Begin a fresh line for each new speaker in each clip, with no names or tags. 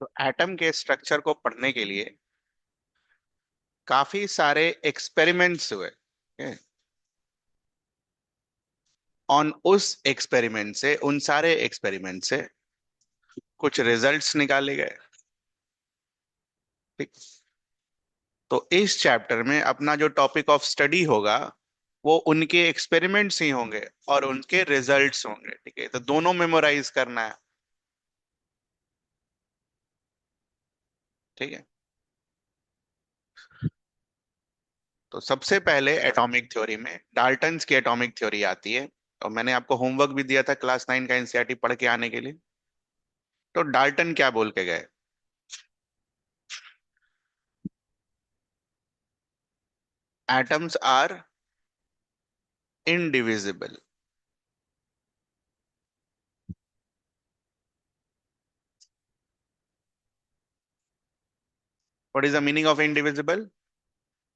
तो एटम के स्ट्रक्चर को पढ़ने के लिए काफी सारे एक्सपेरिमेंट्स हुए। ऑन उस एक्सपेरिमेंट से, उन सारे एक्सपेरिमेंट से कुछ रिजल्ट्स निकाले गए। ठीक। तो इस चैप्टर में अपना जो टॉपिक ऑफ स्टडी होगा वो उनके एक्सपेरिमेंट्स ही होंगे और उनके रिजल्ट्स होंगे। ठीक है, तो दोनों मेमोराइज करना है। ठीक है। तो सबसे पहले एटॉमिक थ्योरी में डाल्टन्स की एटॉमिक थ्योरी आती है। और मैंने आपको होमवर्क भी दिया था क्लास 9 का एनसीईआरटी पढ़ के आने के लिए। तो डाल्टन क्या बोल के गए? Atoms are indivisible. What is the meaning of indivisible?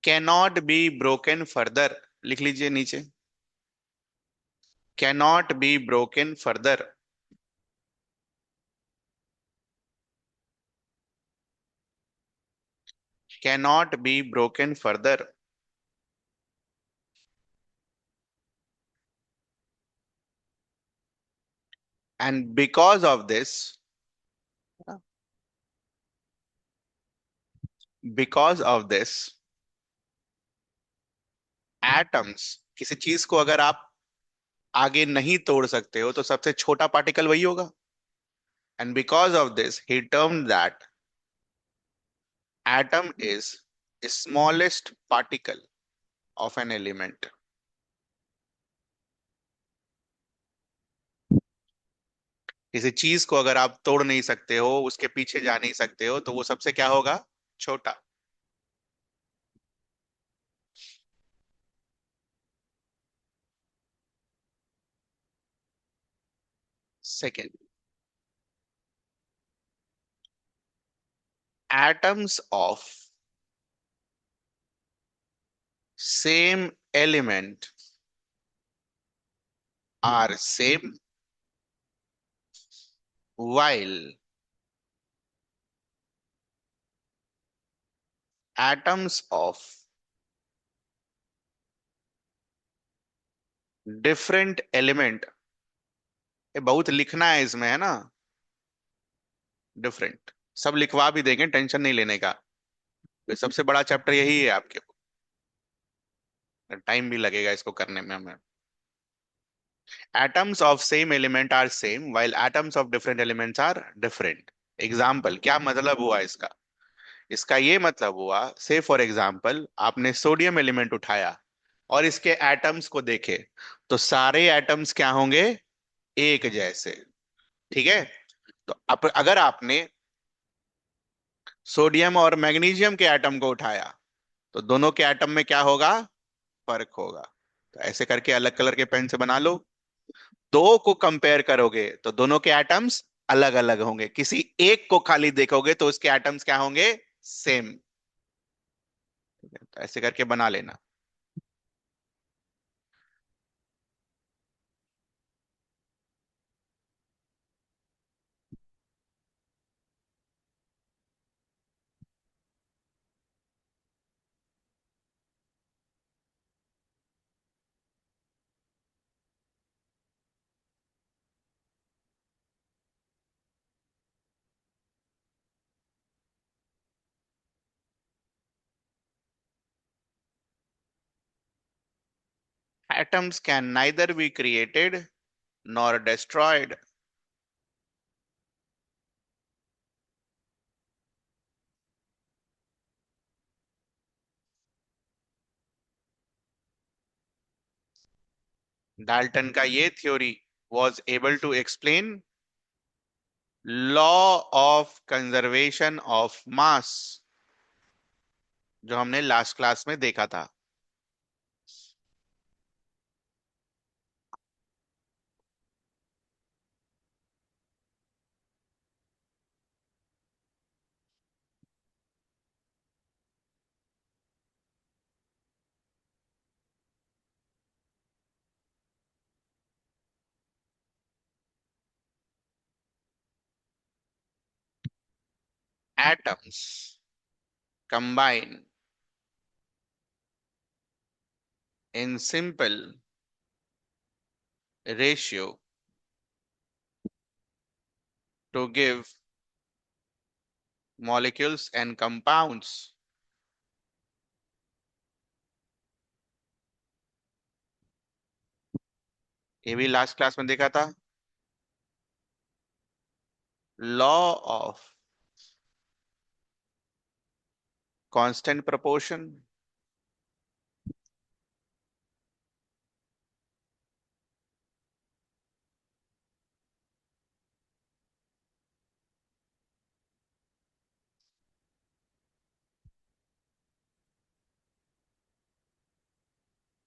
Cannot be broken further. लिख लीजिए नीचे। Cannot be broken further. Cannot be broken further. And because of this atoms, किसी चीज को अगर आप आगे नहीं तोड़ सकते हो तो सबसे छोटा पार्टिकल वही होगा। And because of this he termed that atom is smallest particle of an element। किसी चीज को अगर आप तोड़ नहीं सकते हो, उसके पीछे जा नहीं सकते हो, तो वो सबसे क्या होगा? छोटा। Second, atoms of same element are same while atoms of different element, ये बहुत लिखना है इसमें, है ना? डिफरेंट सब लिखवा भी देंगे, टेंशन नहीं लेने का। ये सबसे बड़ा चैप्टर यही है आपके। टाइम भी लगेगा इसको करने में हमें। atoms of same element are same while atoms of different elements are different। Example क्या मतलब हुआ इसका? इसका ये मतलब हुआ, से फॉर एग्जाम्पल आपने सोडियम एलिमेंट उठाया और इसके एटम्स को देखे, तो सारे एटम्स क्या होंगे? एक जैसे। ठीक है। तो अगर आपने सोडियम और मैग्नीशियम के एटम को उठाया तो दोनों के एटम में क्या होगा? फर्क होगा। तो ऐसे करके अलग कलर के पेन से बना लो। दो को कंपेयर करोगे तो दोनों के एटम्स अलग अलग होंगे, किसी एक को खाली देखोगे तो उसके एटम्स क्या होंगे? सेम। तो ऐसे करके बना लेना। Atoms can neither be created nor destroyed। Dalton का ये theory was able to explain law of conservation of mass, जो हमने लास्ट क्लास में देखा था। atoms combine in simple ratio to give molecules and compounds. ये भी लास्ट क्लास में देखा था. Law of constant proportion.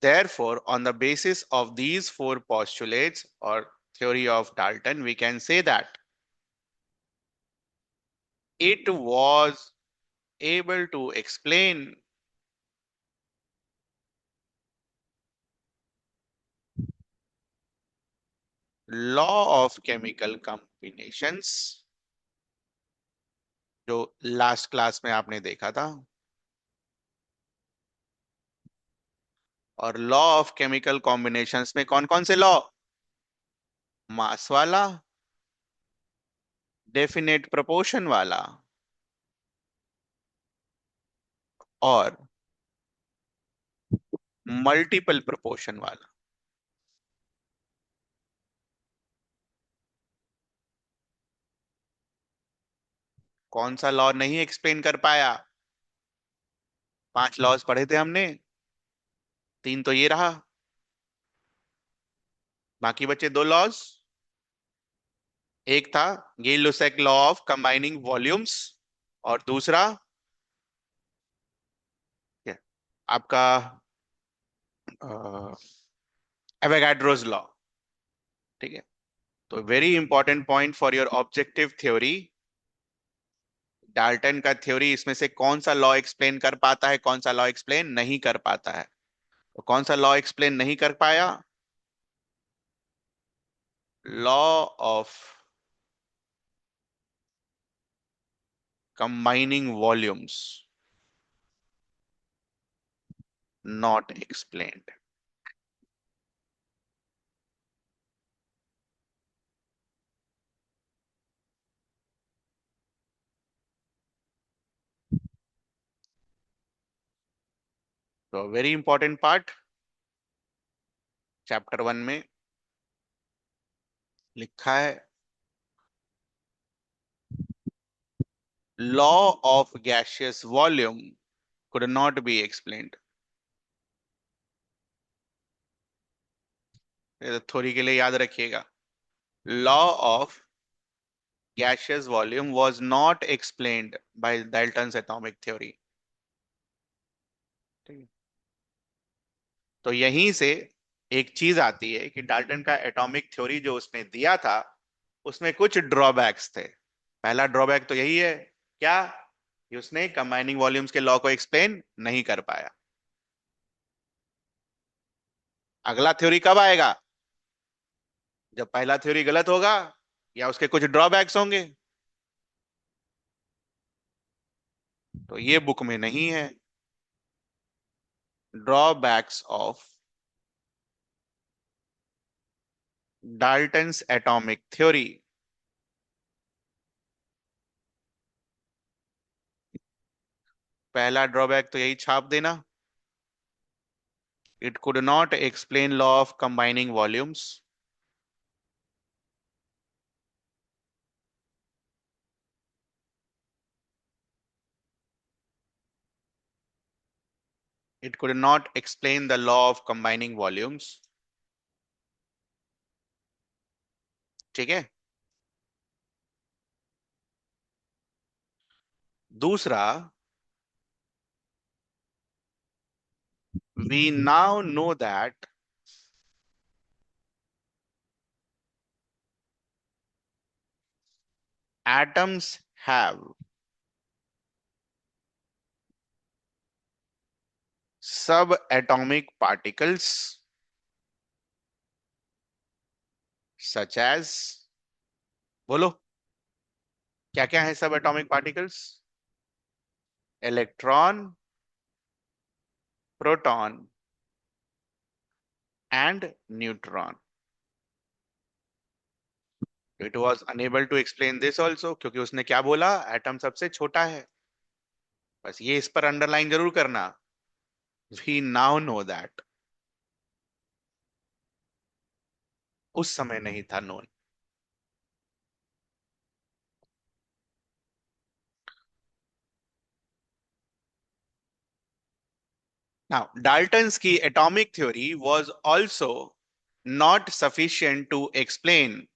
Therefore, on the basis of these four postulates or theory of Dalton, we can say that it was able to explain law of chemical combinations, जो last class में आपने देखा था. और law of chemical combinations में कौन कौन से लॉ? मास वाला, डेफिनेट प्रोपोर्शन वाला और मल्टीपल प्रोपोर्शन वाला. कौन सा लॉ नहीं एक्सप्लेन कर पाया? 5 लॉज पढ़े थे हमने, 3 तो ये रहा, बाकी बचे 2 लॉज. एक था Gay Lussac law of combining volumes और दूसरा क्या? आपका एवोगाड्रोस लॉ. ठीक है. तो very important point for your objective theory, Dalton का थ्योरी इसमें से कौन सा लॉ एक्सप्लेन कर पाता है, कौन सा लॉ एक्सप्लेन नहीं कर पाता है. तो कौन सा लॉ एक्सप्लेन नहीं कर पाया? Law of combining volumes, not explained. तो वेरी इंपॉर्टेंट पार्ट चैप्टर 1 में लिखा है, law of gaseous volume could not be explained. ये तो थ्योरी के लिए याद रखिएगा. Law of gaseous volume was not explained by Dalton's atomic theory. ठीक है. तो यहीं से एक चीज आती है कि डाल्टन का एटॉमिक थ्योरी जो उसने दिया था उसमें कुछ ड्रॉबैक्स थे. पहला ड्रॉबैक तो यही है, क्या? कि उसने कंबाइनिंग वॉल्यूम्स के लॉ को एक्सप्लेन नहीं कर पाया. अगला थ्योरी कब आएगा? जब पहला थ्योरी गलत होगा या उसके कुछ ड्रॉबैक्स होंगे. तो ये बुक में नहीं है. Drawbacks of Dalton's atomic theory. पहला ड्रॉबैक तो यही छाप देना, it could not explain law of combining volumes. It could not explain the law of combining volumes. ठीक है. दूसरा, we now know that atoms have subatomic particles such as, बोलो क्या क्या है सब atomic particles? Electron, proton and neutron. It was unable to explain this also, क्योंकि उसने क्या बोला, एटम सबसे छोटा है। बस ये इस पर अंडरलाइन जरूर करना, वी नाउ नो दैट, उस समय नहीं था नोन। नाउ डाल्टन्स की atomic theory was also not sufficient to explain.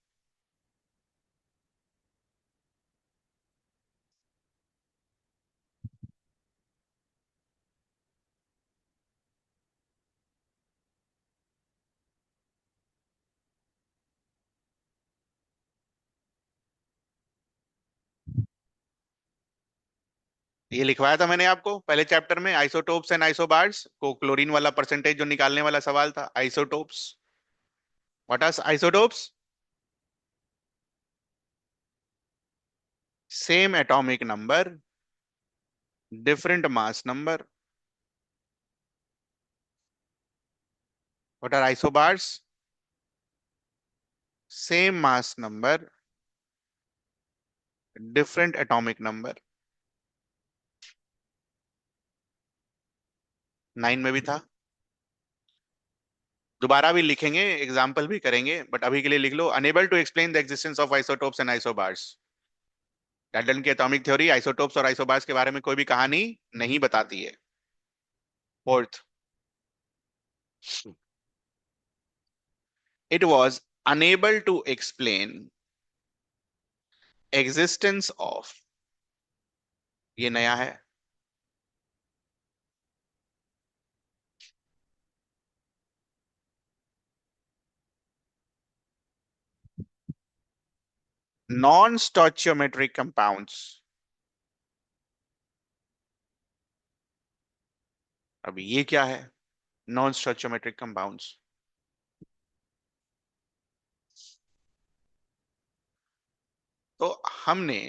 ये लिखवाया था मैंने आपको पहले चैप्टर में, आइसोटोप्स एंड आइसोबार्स को, क्लोरीन वाला परसेंटेज जो निकालने वाला सवाल था, isotopes. What are isotopes? Same atomic number, different mass number. What are isobars? Same mass number, different atomic number. 9 में भी था। दोबारा भी लिखेंगे, एग्जाम्पल भी करेंगे, बट अभी के लिए लिख लो, unable to explain the existence of isotopes and isobars. Dalton की एटॉमिक थ्योरी आइसोटोप्स और आइसोबार्स के बारे में कोई भी कहानी नहीं बताती है। Fourth, it was unable to explain existence of, ये नया है, नॉन स्टोइचियोमेट्रिक कंपाउंड्स। अब ये क्या है, नॉन स्टोइचियोमेट्रिक कंपाउंड्स? तो हमने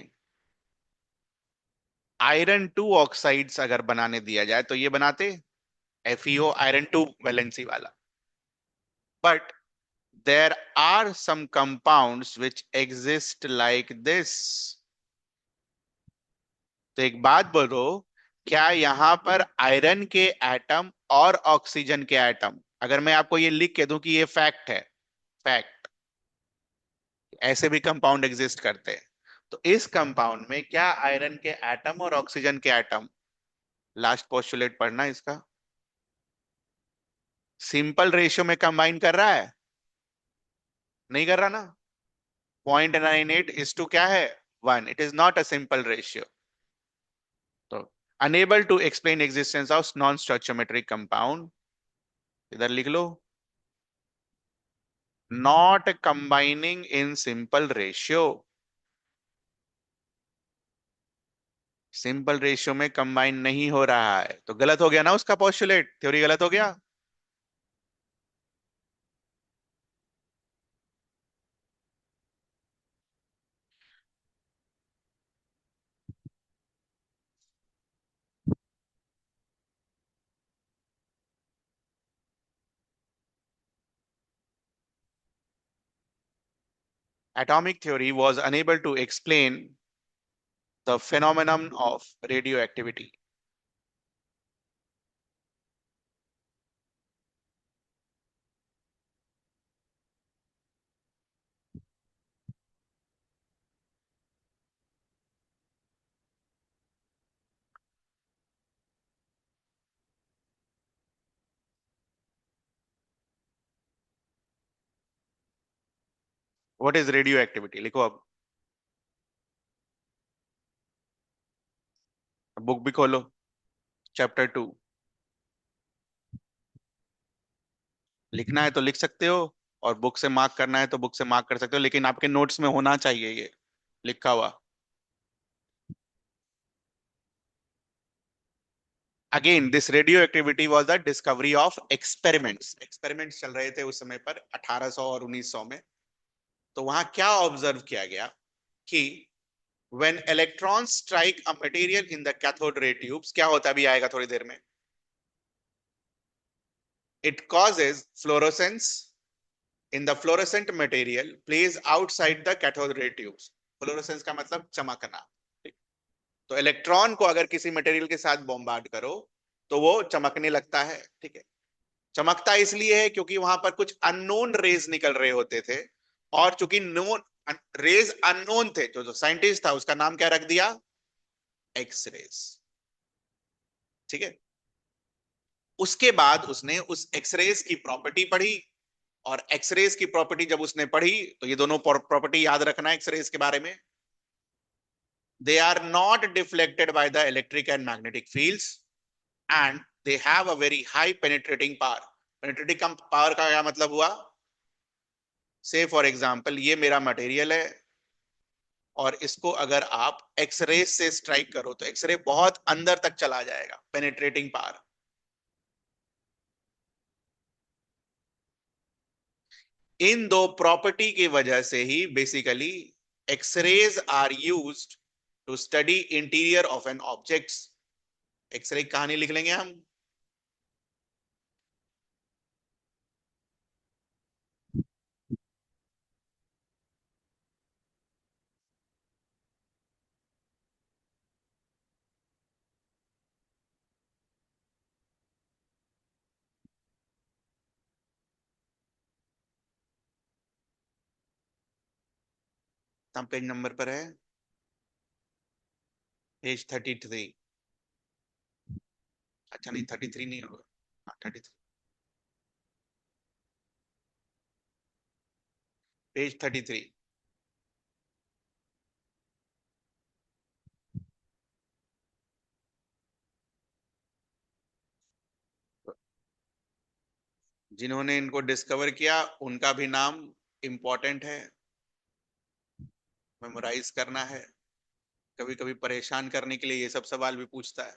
आयरन 2 ऑक्साइड्स अगर बनाने दिया जाए तो ये बनाते, FeO आयरन 2 वैलेंसी वाला। But there are some compounds which exist like this। तो एक बात बोलो, क्या यहां पर आयरन के एटम और ऑक्सीजन के एटम, अगर मैं आपको ये लिख के दूं कि ये फैक्ट है, फैक्ट, ऐसे भी कंपाउंड एग्जिस्ट करते हैं, तो इस कंपाउंड में क्या आयरन के एटम और ऑक्सीजन के एटम, लास्ट पोस्टुलेट पढ़ना इसका, सिंपल रेशियो में कंबाइन कर रहा है? नहीं कर रहा ना। 0.98 इज टू क्या है, 1। It is not a simple ratio. तो unable to explain existence of non stoichiometric compound, इधर लिख लो, not combining in simple ratio. Simple ratio में कंबाइन नहीं हो रहा है, तो गलत हो गया ना उसका पोस्टुलेट, थ्योरी गलत हो गया। Atomic theory was unable to explain the phenomenon of radioactivity। What is radio activity, लिखो अब, बुक भी खोलो, चैप्टर 2। लिखना है तो लिख सकते हो, और बुक से मार्क करना है तो बुक से मार्क कर सकते हो, लेकिन आपके नोट्स में होना चाहिए ये लिखा हुआ। Again this radio activity was the discovery of experiments. Experiments चल रहे थे उस समय पर 1800 और 1900 में। तो वहां क्या ऑब्जर्व किया गया कि when electron strike a material in the cathode ray tubes, क्या होता भी आएगा थोड़ी देर में, it causes fluorescence in the fluorescent material place outside the cathode ray tubes. Fluorescence का मतलब चमकना। ठीक? तो इलेक्ट्रॉन को अगर किसी मटेरियल के साथ बॉम्बार्ड करो तो वो चमकने लगता है। ठीक है, चमकता इसलिए है क्योंकि वहां पर कुछ अननोन रेज निकल रहे होते थे, और चूंकि नोन रेज अननोन थे, जो साइंटिस्ट था उसका नाम क्या रख दिया, एक्स रेज। ठीक है, उसके बाद उसने उस एक्सरेज की प्रॉपर्टी पढ़ी, और एक्सरेज की प्रॉपर्टी जब उसने पढ़ी तो ये दोनों प्रॉपर्टी याद रखना एक्सरेज के बारे में, they are not deflected by the electric and magnetic fields, and they have a very high penetrating power. Penetrating power का क्या मतलब हुआ, से फॉर एग्जांपल ये मेरा मटेरियल है, और इसको अगर आप एक्सरे से स्ट्राइक करो तो एक्सरे बहुत अंदर तक चला जाएगा, पेनिट्रेटिंग पावर। इन दो प्रॉपर्टी की वजह से ही basically X-rays are used to study interior of an objects. X-ray की कहानी लिख लेंगे हम। हम पेज नंबर पर है, पेज 33। अच्छा नहीं, 33 नहीं होगा, हाँ 33, पेज 33। जिन्होंने इनको डिस्कवर किया उनका भी नाम इंपॉर्टेंट है, मेमोराइज करना है, कभी कभी परेशान करने के लिए ये सब सवाल भी पूछता है।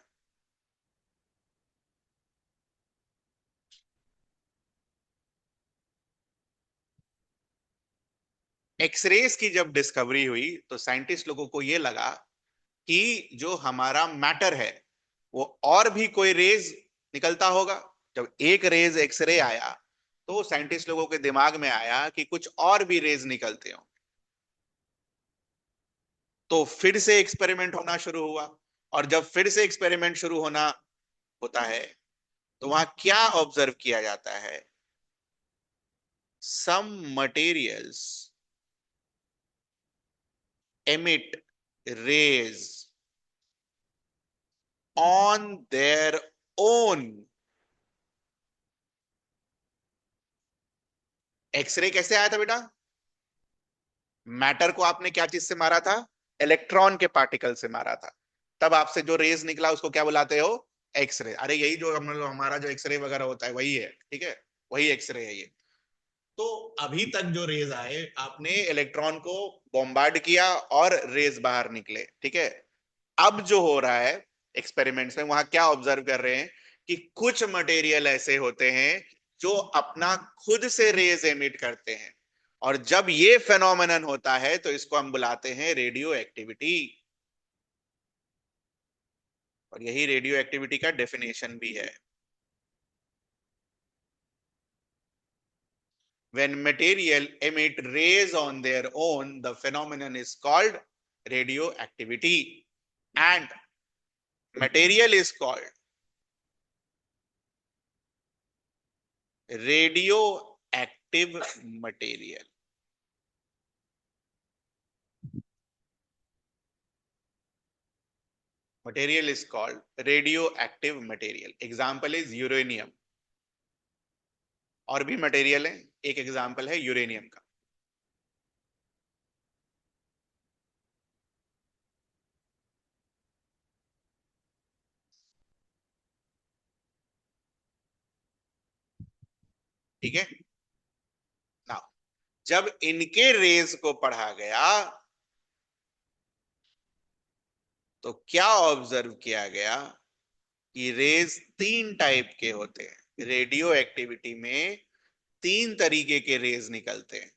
एक्सरेज की जब डिस्कवरी हुई तो साइंटिस्ट लोगों को ये लगा कि जो हमारा मैटर है वो और भी कोई रेज निकलता होगा। जब एक रेज एक्सरे आया तो साइंटिस्ट लोगों के दिमाग में आया कि कुछ और भी रेज निकलते हो। तो फिर से एक्सपेरिमेंट होना शुरू हुआ, और जब फिर से एक्सपेरिमेंट शुरू होना होता है तो वहां क्या ऑब्जर्व किया जाता है, some materials emit rays on their own। X-ray कैसे आया था बेटा, मैटर को आपने क्या चीज से मारा था, इलेक्ट्रॉन के पार्टिकल से मारा था, तब आपसे जो रेज निकला उसको क्या बुलाते हो, एक्सरे। अरे यही जो हम लोग हमारा जो एक्सरे वगैरह होता है वही है, ठीक है, वही एक्सरे है ये। तो अभी तक जो रेज आए, आपने इलेक्ट्रॉन को बॉम्बार्ड किया और रेज बाहर निकले, ठीक है। अब जो हो रहा है एक्सपेरिमेंट्स में, वहां क्या ऑब्जर्व कर रहे हैं कि कुछ मटेरियल ऐसे होते हैं जो अपना खुद से रेज एमिट करते हैं, और जब ये फेनोमेनन होता है तो इसको हम बुलाते हैं रेडियो एक्टिविटी। और यही रेडियो एक्टिविटी का डेफिनेशन भी है। When material emit rays on their own, the phenomenon is called radioactivity, and material is called radioactive material. Material is called radioactive material. Example is uranium. और भी material है, एक example है uranium का। ठीक है ना, जब इनके रेज को पढ़ा गया तो क्या ऑब्जर्व किया गया कि रेज तीन टाइप के होते हैं। रेडियो एक्टिविटी में तीन तरीके के रेज निकलते हैं।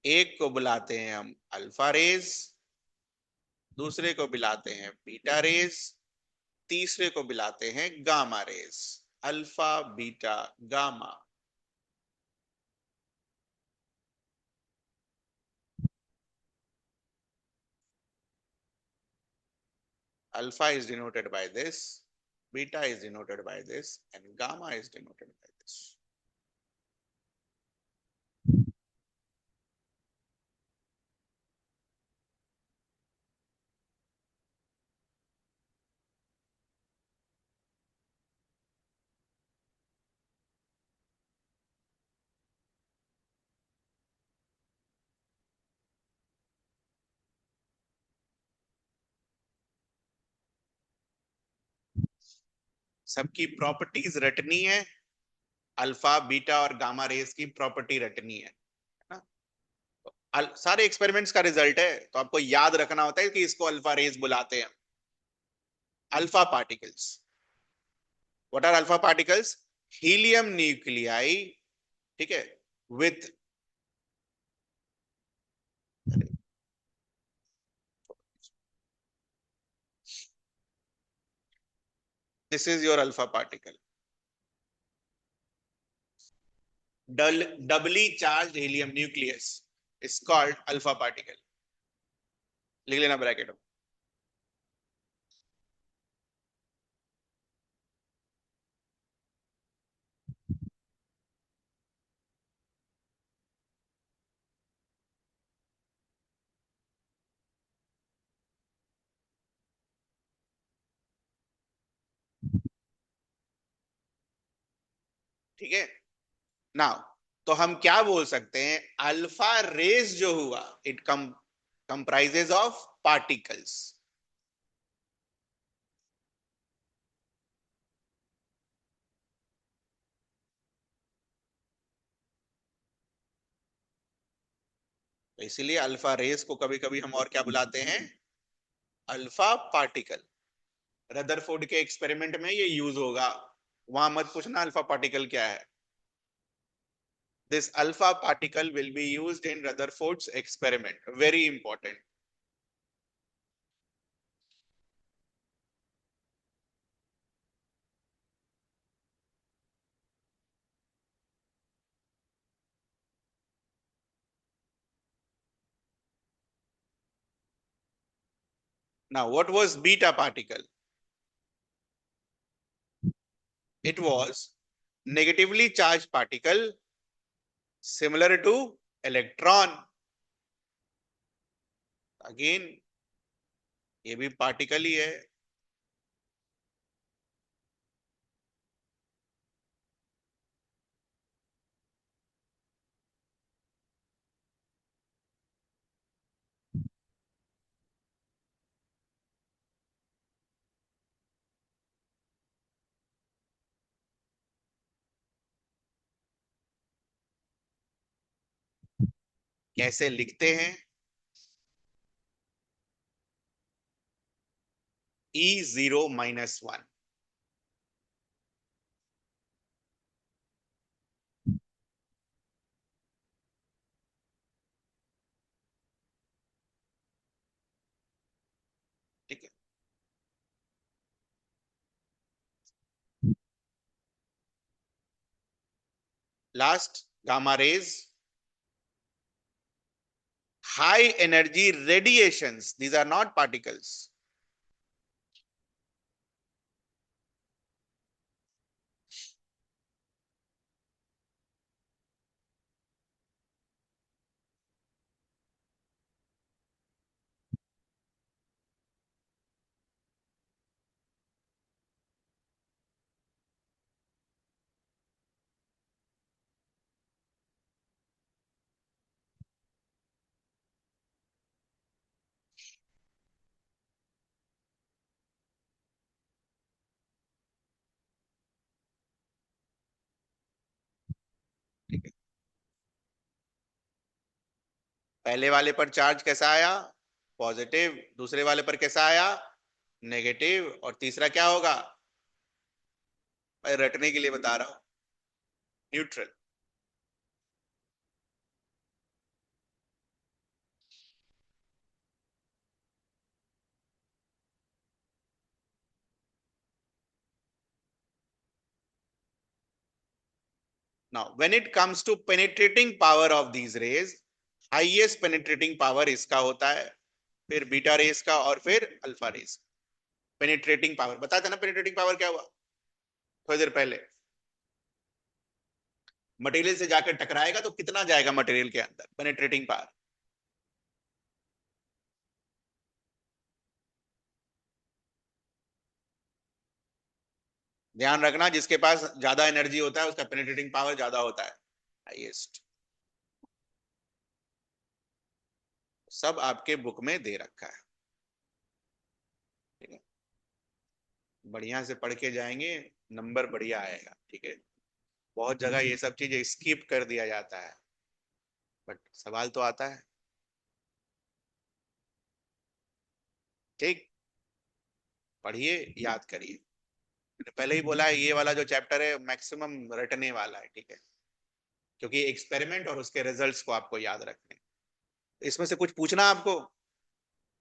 एक को बुलाते हैं हम अल्फा रेज, दूसरे को बुलाते हैं बीटा रेज, तीसरे को बुलाते हैं gamma rays. Alpha beta gamma. Alpha is denoted by this, beta is denoted by this, and gamma is denoted by this. सबकी प्रॉपर्टीज रटनी है, अल्फा बीटा और गामा रेस की प्रॉपर्टी रटनी है ना। सारे एक्सपेरिमेंट्स का रिजल्ट है, तो आपको याद रखना होता है कि इसको अल्फा रेस बुलाते हैं। Alpha particles, what are alpha particles? Helium nuclei, ठीक है, with, this is your alpha particle, doubly charge helium nucleus is called alpha particle. लिख लेना ब्रैकेट में। ठीक है, नाउ तो हम क्या बोल सकते हैं, अल्फा रेस जो हुआ इट कंप्राइजेज ऑफ पार्टिकल्स। तो इसीलिए अल्फा रेस को कभी कभी हम और क्या बुलाते हैं, अल्फा पार्टिकल। रदरफोर्ड के एक्सपेरिमेंट में ये यूज होगा, वहां मत पूछना अल्फा पार्टिकल क्या है। This alpha particle will be used in Rutherford's experiment, very important. Now what was beta particle? It was negatively charged particle similar to electron। Again ये भी पार्टिकल ही है। कैसे लिखते हैं? E0 - 1। ठीक है, last gamma rays, high energy radiations, these are not particles. ठीक है, पहले वाले पर चार्ज कैसा आया, पॉजिटिव। दूसरे वाले पर कैसा आया, नेगेटिव। और तीसरा क्या होगा, भाई रटने के लिए बता रहा हूं, neutral. Now when it comes to penetrating power of these rays, highest penetrating power इसका होता है, फिर बीटा रेस का, और फिर अल्फा रेस। पेनिट्रेटिंग पावर बताया था ना, पेनिट्रेटिंग पावर क्या हुआ थोड़ी देर पहले। मटेरियल से जाकर टकराएगा तो कितना जाएगा मटेरियल के अंदर, पेनिट्रेटिंग पावर। ध्यान रखना, जिसके पास ज्यादा एनर्जी होता है उसका पेनिट्रेटिंग पावर ज्यादा होता है, हाईएस्ट। सब आपके बुक में दे रखा है, ठीक है। बढ़िया से पढ़ के जाएंगे, नंबर बढ़िया आएगा, ठीक है। बहुत जगह ये सब चीजें स्किप कर दिया जाता है, बट सवाल तो आता है, ठीक। पढ़िए, याद करिए। मैंने पहले ही बोला है, ये वाला जो चैप्टर है मैक्सिमम रटने वाला है, ठीक है, क्योंकि एक्सपेरिमेंट और उसके रिजल्ट्स को आपको याद रखने। इसमें से कुछ पूछना आपको,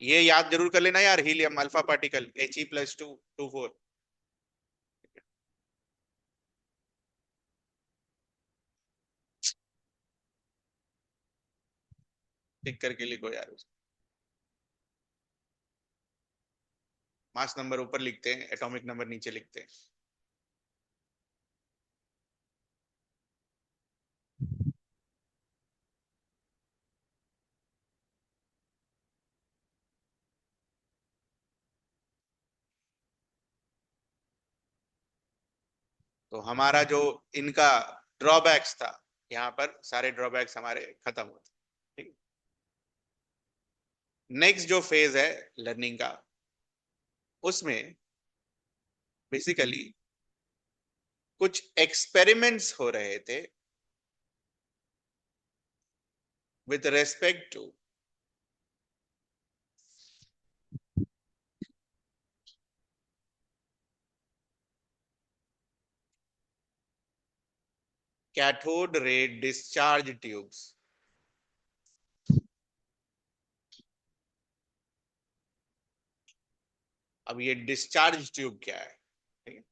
ये याद जरूर कर लेना यार, हीलियम अल्फा पार्टिकल He+2 2 4। टिक करके लिखो यार, मास नंबर ऊपर लिखते हैं, एटॉमिक नंबर नीचे लिखते हैं। तो हमारा जो इनका ड्रॉबैक्स था, यहाँ पर सारे ड्रॉबैक्स हमारे खत्म होते, ठीक। नेक्स्ट जो फेज है लर्निंग का, उसमें बेसिकली कुछ एक्सपेरिमेंट्स हो रहे थे with respect to cathode ray discharge tubes. अब ये डिस्चार्ज ट्यूब क्या है, ठीक है।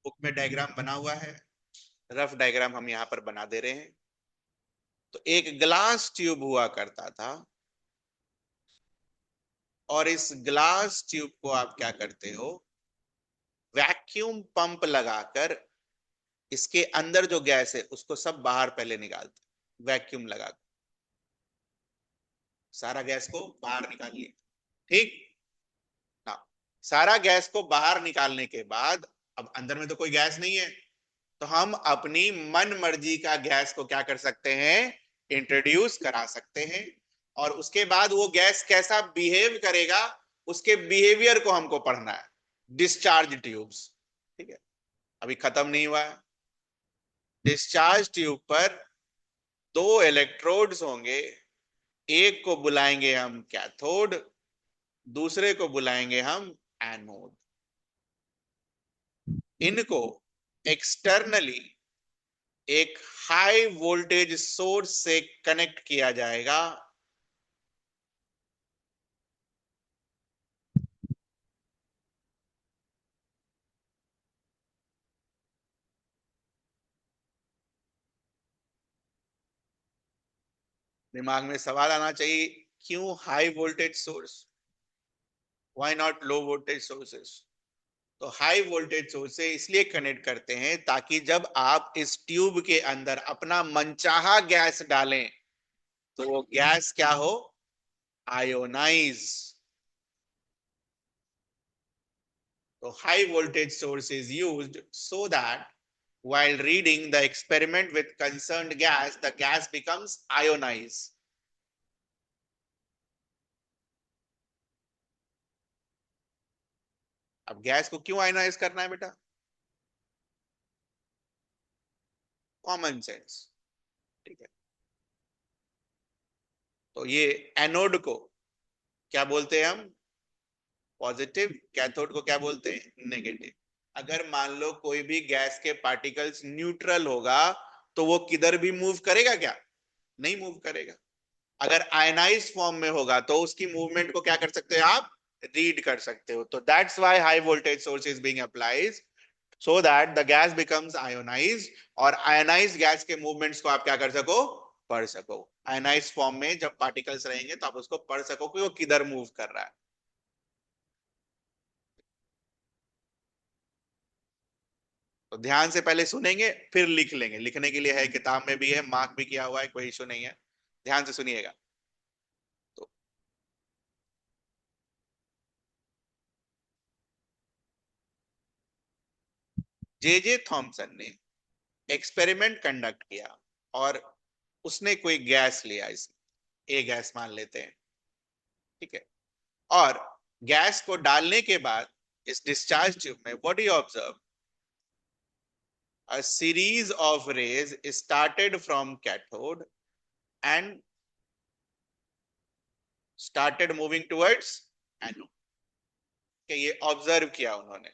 बुक में डायग्राम बना हुआ है, रफ डायग्राम हम यहाँ पर बना दे रहे हैं। तो एक ग्लास ट्यूब हुआ करता था, और इस ग्लास ट्यूब को आप क्या करते हो, वैक्यूम पंप लगाकर इसके अंदर जो गैस है उसको सब बाहर पहले निकालते, वैक्यूम लगा, सारा गैस को बाहर निकालिए, ठीक ना। सारा गैस को बाहर निकालने के बाद, अब अंदर में तो कोई गैस नहीं है, तो हम अपनी मन मर्जी का गैस को क्या कर सकते हैं, इंट्रोड्यूस करा सकते हैं। और उसके बाद वो गैस कैसा बिहेव करेगा, उसके बिहेवियर को हमको पढ़ना है, डिस्चार्ज ट्यूब्स, ठीक है। अभी खत्म नहीं हुआ है। डिस्चार्ज ट्यूब पर दो इलेक्ट्रोड्स होंगे, एक को बुलाएंगे हम कैथोड, दूसरे को बुलाएंगे हम एनोड। इनको एक्सटर्नली एक हाई वोल्टेज सोर्स से कनेक्ट किया जाएगा। दिमाग में सवाल आना चाहिए, क्यों high voltage source, why not low voltage sources. तो हाई वोल्टेज सोर्स से इसलिए कनेक्ट करते हैं ताकि जब आप इस ट्यूब के अंदर अपना मनचाहा गैस डालें तो वो गैस क्या हो, आयोनाइज। तो high voltage source is used so that while reading the experiment with concerned gas, the gas becomes ionized. अब गैस को क्यों आयोनाइज करना है बेटा, कॉमन सेंस, ठीक है। तो ये एनोड को क्या बोलते हैं हम, पॉजिटिव, कैथोड को क्या बोलते हैं, नेगेटिव। अगर मान लो कोई भी गैस के पार्टिकल्स न्यूट्रल होगा तो वो किधर भी मूव करेगा क्या, नहीं मूव करेगा। अगर आयनाइज फॉर्म में होगा तो उसकी मूवमेंट को क्या कर सकते हैं आप, रीड कर सकते हो। तो that's why high voltage source is being applied, so that the gas becomes ionise, और आयोनाइज गैस के मूवमेंट्स को आप क्या कर सको, पढ़ सको। आयोनाइज फॉर्म में जब पार्टिकल्स रहेंगे तो आप उसको पढ़ सको कि वो किधर मूव कर रहा है। तो ध्यान से पहले सुनेंगे फिर लिख लेंगे, लिखने के लिए है, किताब में भी है, मार्क भी किया हुआ है, कोई इशू नहीं है। ध्यान से सुनिएगा। तो जे थॉमसन ने एक्सपेरिमेंट कंडक्ट किया, और उसने कोई गैस लिया, इस ए गैस मान लेते हैं, ठीक है। और गैस को डालने के बाद इस डिस्चार्ज ट्यूब में what you observe, a series of rays started from cathode and started moving towards anode. ये ऑब्जर्व किया उन्होंने।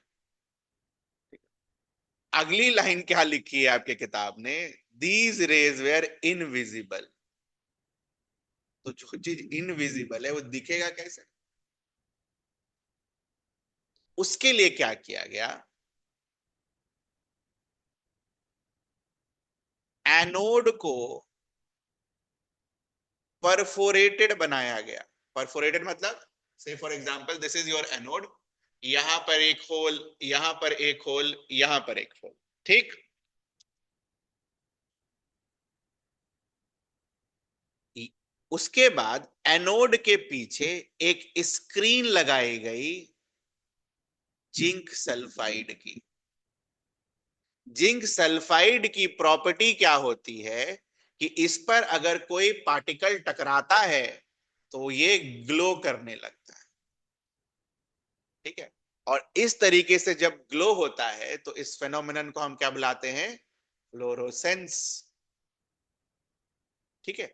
अगली लाइन क्या लिखी है आपके किताब ने, दीज रेज वेयर इनविजिबल। तो जो चीज इनविजिबल है वो दिखेगा कैसे? उसके लिए क्या किया गया, एनोड को परफोरेटेड बनाया गया। परफोरेटेड मतलब, से for example this is your anode, यहां पर एक होल, यहां पर एक होल, यहां पर एक होल, ठीक। उसके बाद एनोड के पीछे एक स्क्रीन लगाई गई जिंक सल्फाइड की। जिंक सल्फाइड की प्रॉपर्टी क्या होती है कि इस पर अगर कोई पार्टिकल टकराता है तो ये ग्लो करने लगता है, ठीक है। और इस तरीके से जब ग्लो होता है तो इस फेनोमेनन को हम क्या बुलाते हैं, फ्लोरोसेंस, ठीक है।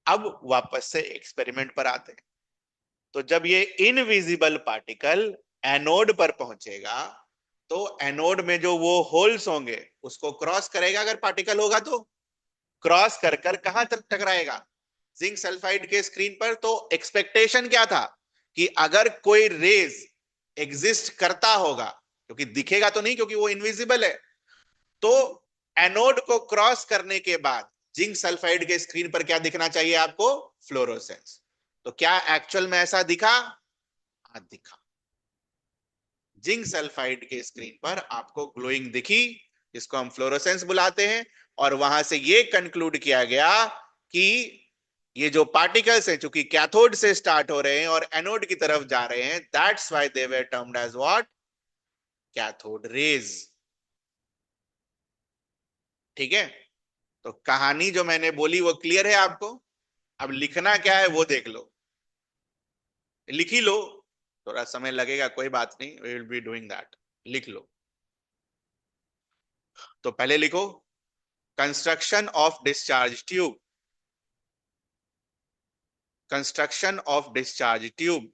अब वापस से एक्सपेरिमेंट पर आते हैं। तो जब ये इनविजिबल पार्टिकल एनोड पर पहुंचेगा तो एनोड में जो वो होल्स होंगे उसको क्रॉस करेगा, अगर पार्टिकल होगा तो क्रॉस कर कर कहां तक टकराएगा, जिंक सल्फाइड के स्क्रीन पर। तो एक्सपेक्टेशन क्या था कि अगर कोई रेज एग्जिस्ट करता होगा, क्योंकि दिखेगा तो नहीं क्योंकि वो इनविजिबल है, तो एनोड को क्रॉस करने के बाद जिंक सल्फाइड के स्क्रीन पर क्या दिखना चाहिए आपको, फ्लोरोसेंस। तो क्या एक्चुअल में ऐसा दिखा? हाँ दिखा। जिंक सल्फाइड के स्क्रीन पर आपको ग्लोइंग दिखी, जिसको हम फ्लोरोसेंस बुलाते हैं। और वहां से ये कंक्लूड किया गया कि ये जो पार्टिकल्स हैं चूंकि कैथोड से स्टार्ट हो रहे हैं और एनोड की तरफ जा रहे हैं, that's why they were termed as what, cathode rays, ठीक है। तो कहानी जो मैंने बोली वो क्लियर है आपको? अब लिखना क्या है वो देख लो, लिख ही लो, थोड़ा समय लगेगा, कोई बात नहीं, we will be doing that. लिख लो। तो पहले लिखो, construction of discharge tube, construction of discharge tube.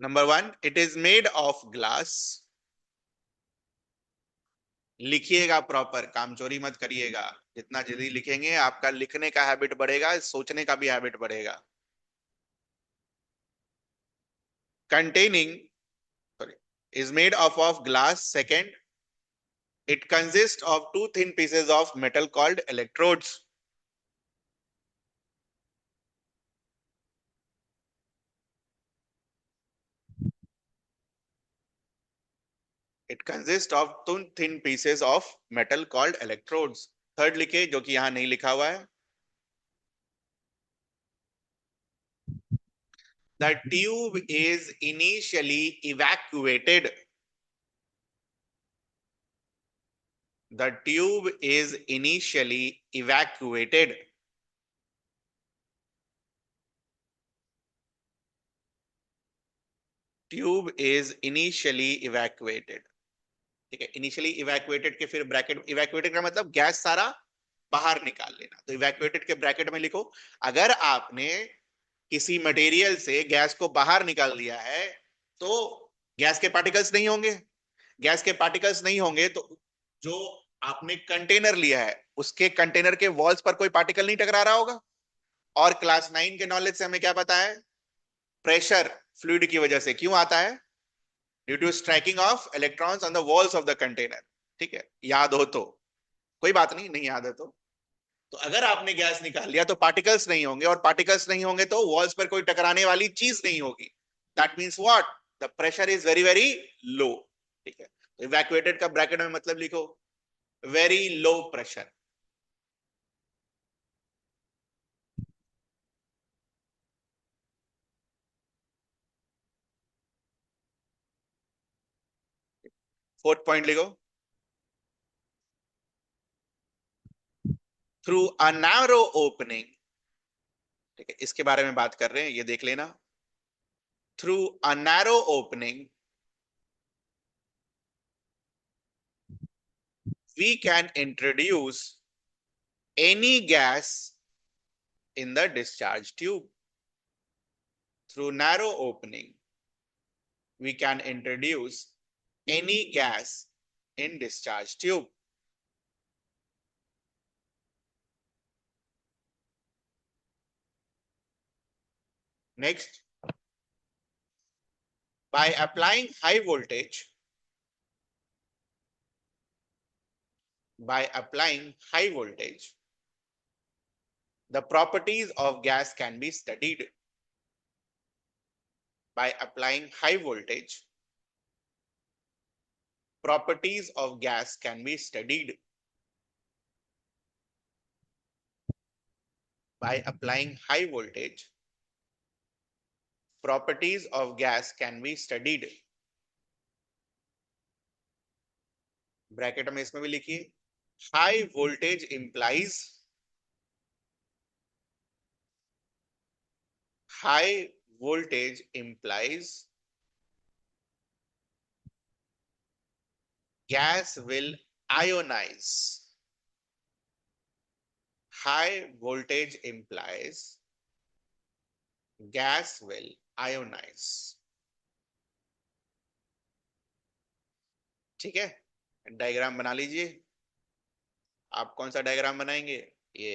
Number one, it is made of glass. लिखिएगा प्रॉपर, काम चोरी मत करिएगा। जितना जल्दी लिखेंगे आपका लिखने का हैबिट बढ़ेगा, सोचने का भी हैबिट बढ़ेगा। Containing, sorry, is made of glass. Second, it consists of two thin pieces of metal called electrodes. It consists of two thin pieces of metal called electrodes. Third लिखे, जो कि यहां नहीं लिखा हुआ है, the tube is initially evacuated. The tube is initially evacuated. Tube is initially evacuated. ठीक है, इनिशियली इवैक्यूएटेड के फिर ब्रैकेट, इवैक्यूएटेड का मतलब गैस सारा बाहर निकाल लेना, तो इवैक्यूएटेड के ब्रैकेट में लिखो, अगर आपने किसी मटेरियल से गैस को बाहर निकाल दिया है तो गैस के पार्टिकल्स नहीं होंगे। गैस के पार्टिकल्स नहीं होंगे तो जो आपने कंटेनर लिया है उसके कंटेनर के वॉल्स पर कोई पार्टिकल नहीं टकरा रहा होगा। और क्लास 9 के नॉलेज से हमें क्या पता है, प्रेशर फ्लूइड की वजह से क्यों आता है, due to striking of electrons on the walls of the container. ठीक है, याद हो तो, कोई बात नहीं, नहीं याद है तो अगर आपने गैस निकाल लिया तो पार्टिकल्स नहीं होंगे, और पार्टिकल्स नहीं होंगे तो वॉल्स पर कोई टकराने वाली चीज नहीं होगी। That means what, the pressure is very very low. ठीक है, तो इवैक्यूएटेड का ब्रैकेट में मतलब लिखो, very low pressure. 4th point लिखो, थ्रू अ नैरो ओपनिंग। ठीक है, इसके बारे में बात कर रहे हैं, ये देख लेना। Through a narrow opening we can introduce any gas in the discharge tube. Through narrow opening, we can introduce any gas in discharge tube. Next, by applying high voltage, the properties of gas can be studied. By applying high voltage, properties of gas can be studied. By applying high voltage, properties of gas can be studied. Bracket में इसमें भी लिखिए, high voltage implies, high voltage implies gas will ionize. High voltage implies gas will ionize. ठीक है, diagram बना लीजिए। आप कौन सा डायग्राम बनाएंगे, ये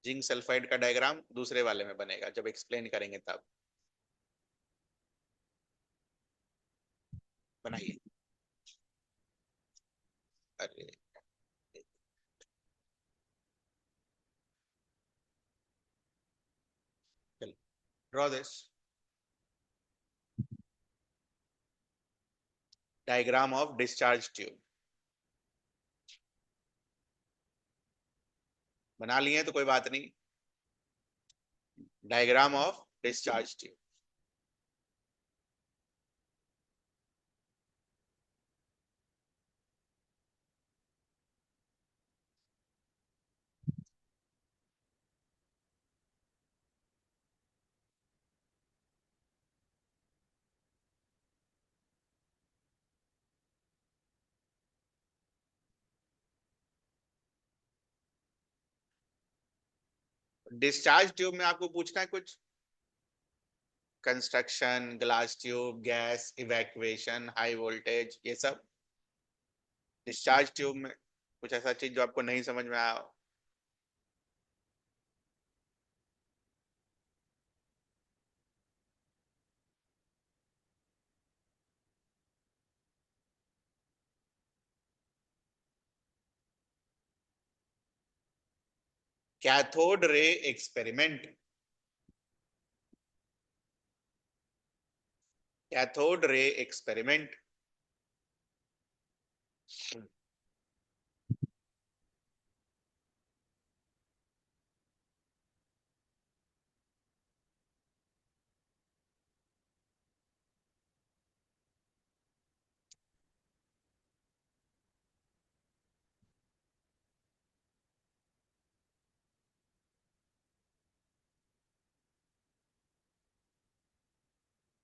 जिंक सल्फाइड का डायग्राम दूसरे वाले में बनेगा, जब एक्सप्लेन करेंगे तब बनाइए। अरे draw this diagram of discharge tube. बना लिए तो कोई बात नहीं, diagram of discharge tube. Discharge tube में आपको पूछना है कुछ, construction, glass tube, gas evacuation, high voltage, ये सब। डिस्चार्ज ट्यूब में कुछ ऐसा चीज जो आपको नहीं समझ में आया हो? Cathode ray experiment, cathode ray experiment.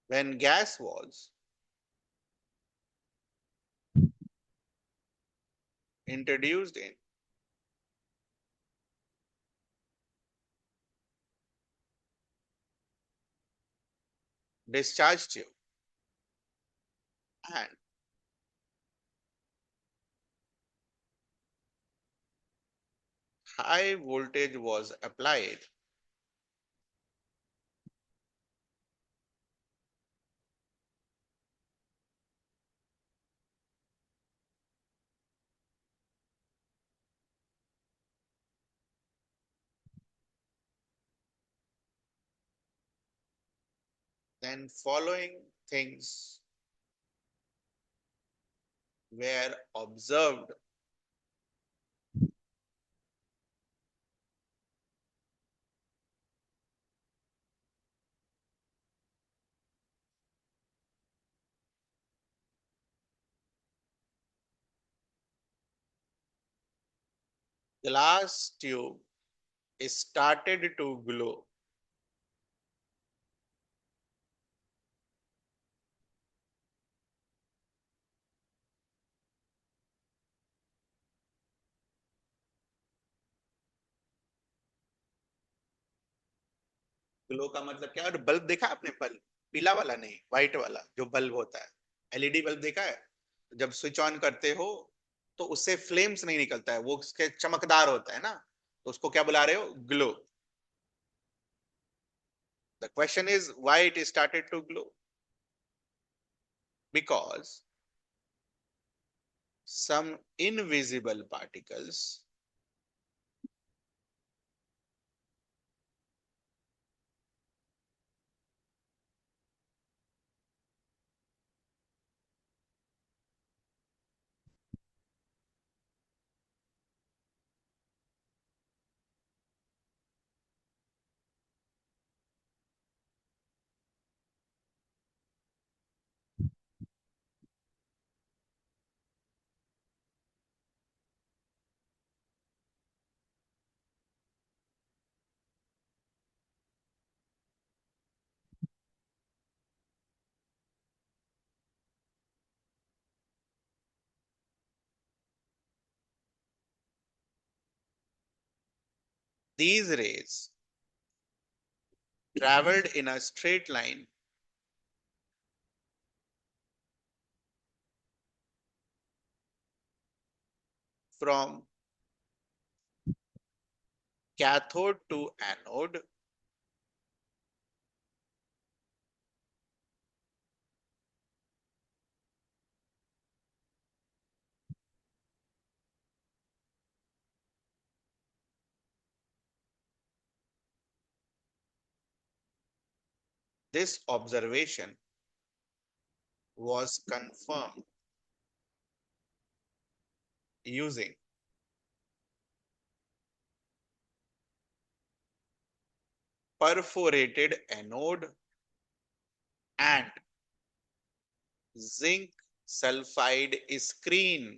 When gas was introduced discharge tube, and high voltage was applied. Then following things were observed. Glass tube started to glow. Glow का मतलब क्या है? और बल्ब देखा है आपने? बल्ब पीला वाला नहीं, व्हाइट वाला जो बल्ब होता है, एलईडी बल्ब देखा है? जब स्विच ऑन करते हो तो उससे फ्लेम्स नहीं निकलता है, वो उसके चमकदार होता है ना, तो उसको क्या बुला रहे हो? Glow. The question is why it started to glow. Because some invisible particles these rays traveled in a straight line from cathode to anode. This observation was confirmed using perforated anode and zinc sulfide screen.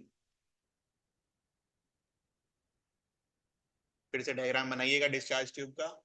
फिर से diagram बनाइएगा discharge tube का.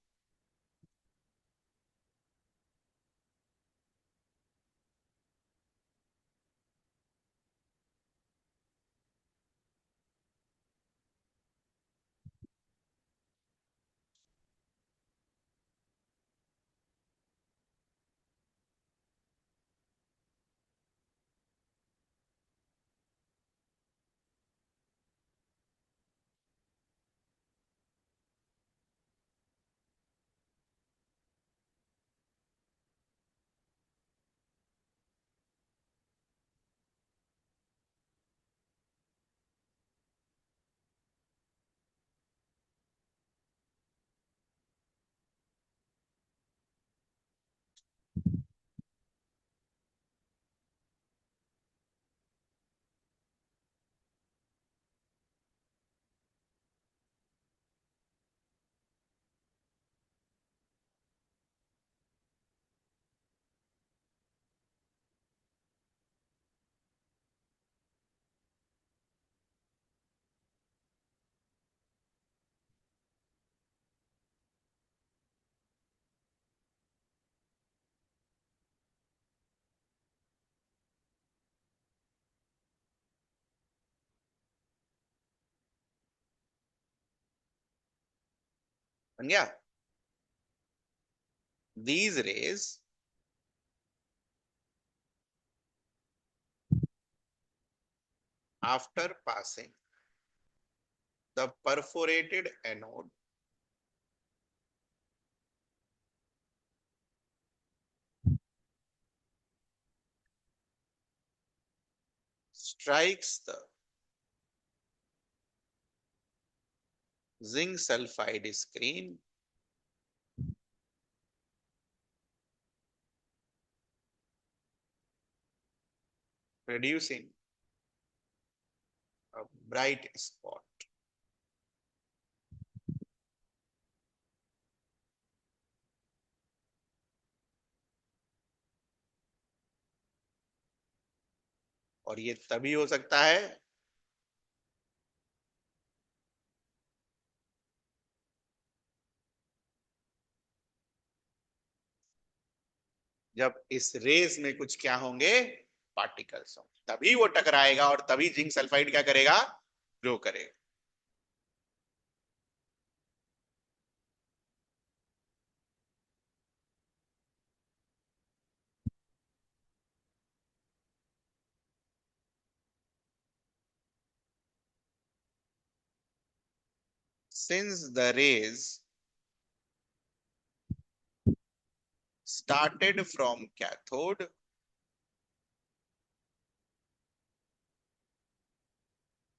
बन गया. These rays after passing the perforated anode strikes the zinc sulfide screen, producing a bright spot. और ये तभी हो सकता है जब इस रेस में कुछ क्या होंगे, पार्टिकल्स होंगे, तभी वो टकराएगा और तभी जिंक सल्फाइड क्या करेगा, ग्लो करेगा। Since the rays started from cathode,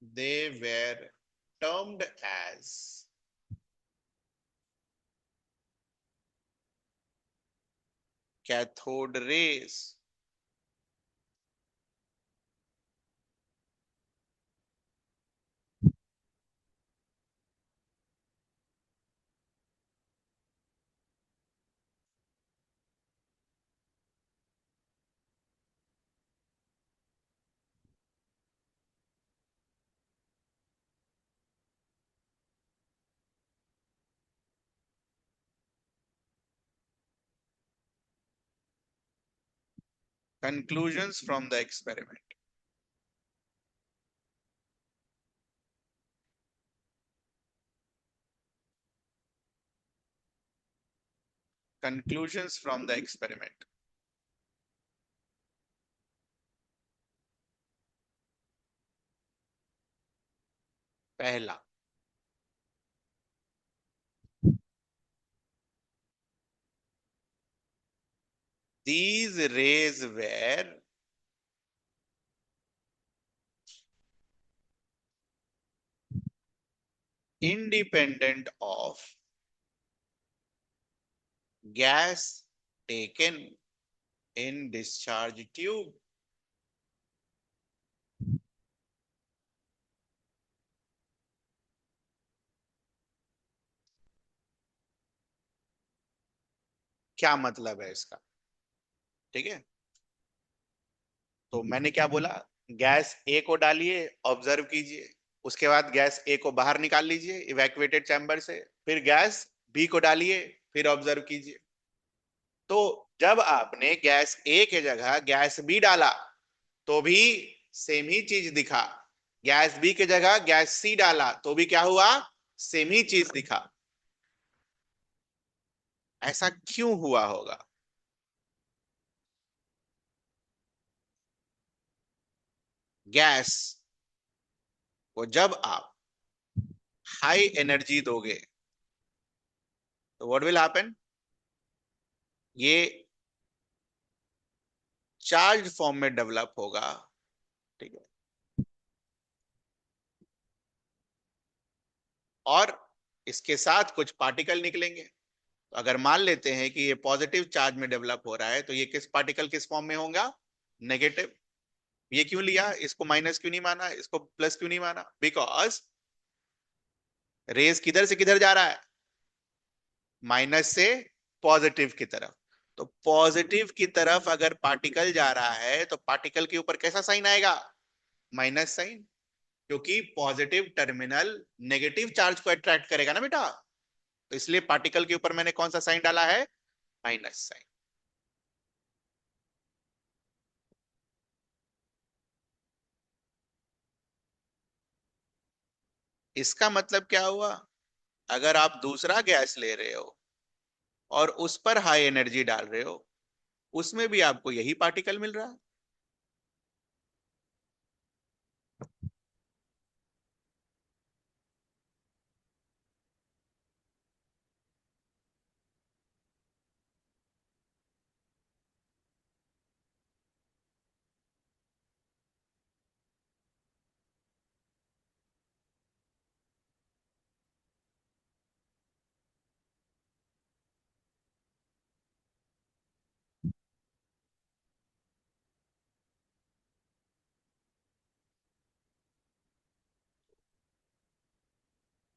they were termed as cathode rays. Conclusions from the experiment. Conclusions from the experiment. पहला, these rays were independent of gas taken in discharge tube. क्या मतलब है इसका? ठीक है, तो मैंने क्या बोला, गैस ए को डालिए, ऑब्जर्व कीजिए, उसके बाद गैस ए को बाहर निकाल लीजिए इवैक्यूएटेड चैम्बर से, फिर गैस बी को डालिए, फिर ऑब्जर्व कीजिए। तो जब आपने गैस ए के जगह गैस बी डाला तो भी सेम ही चीज दिखा, गैस बी के जगह गैस सी डाला तो भी क्या हुआ, सेम ही चीज दिखा। ऐसा क्यों हुआ होगा? गैस को जब आप हाई एनर्जी दोगे तो व्हाट विल हैपन, ये चार्ज फॉर्म में डेवलप होगा। ठीक है, और इसके साथ कुछ पार्टिकल निकलेंगे। तो अगर मान लेते हैं कि ये पॉजिटिव चार्ज में डेवलप हो रहा है तो ये किस पार्टिकल किस फॉर्म में होगा, नेगेटिव। ये क्यों लिया, इसको माइनस क्यों नहीं माना, इसको प्लस क्यों नहीं माना? बिकॉज रेस किधर से किधर जा रहा है, माइनस से पॉजिटिव की तरफ। तो पॉजिटिव की तरफ अगर पार्टिकल जा रहा है तो पार्टिकल के ऊपर कैसा साइन आएगा, माइनस साइन, क्योंकि पॉजिटिव टर्मिनल नेगेटिव चार्ज को अट्रैक्ट करेगा ना बेटा। तो इसलिए पार्टिकल के ऊपर मैंने कौन सा साइन डाला है, माइनस साइन। इसका मतलब क्या हुआ, अगर आप दूसरा गैस ले रहे हो और उस पर हाई एनर्जी डाल रहे हो, उसमें भी आपको यही पार्टिकल मिल रहा है।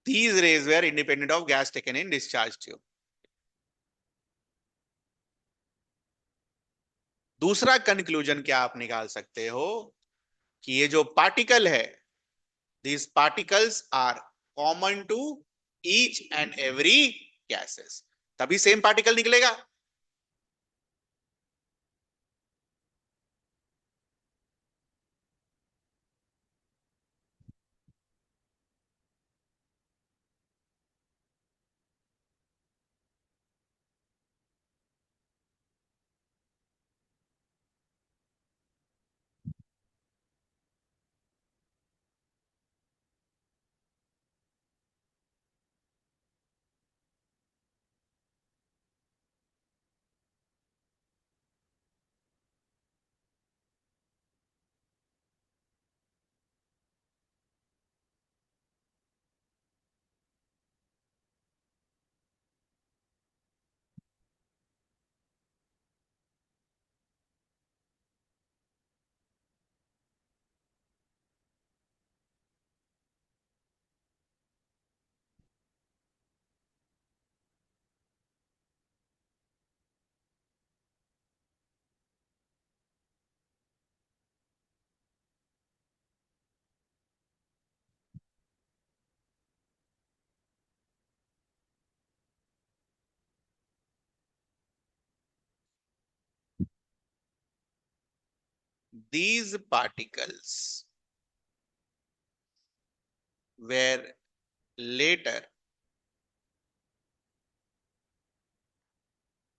These rays were independent of gas taken in discharge tube. दूसरा कंक्लूजन क्या आप निकाल सकते हो कि ये जो पार्टिकल है, these particles are common to each and every gases, तभी सेम पार्टिकल निकलेगा. These particles were later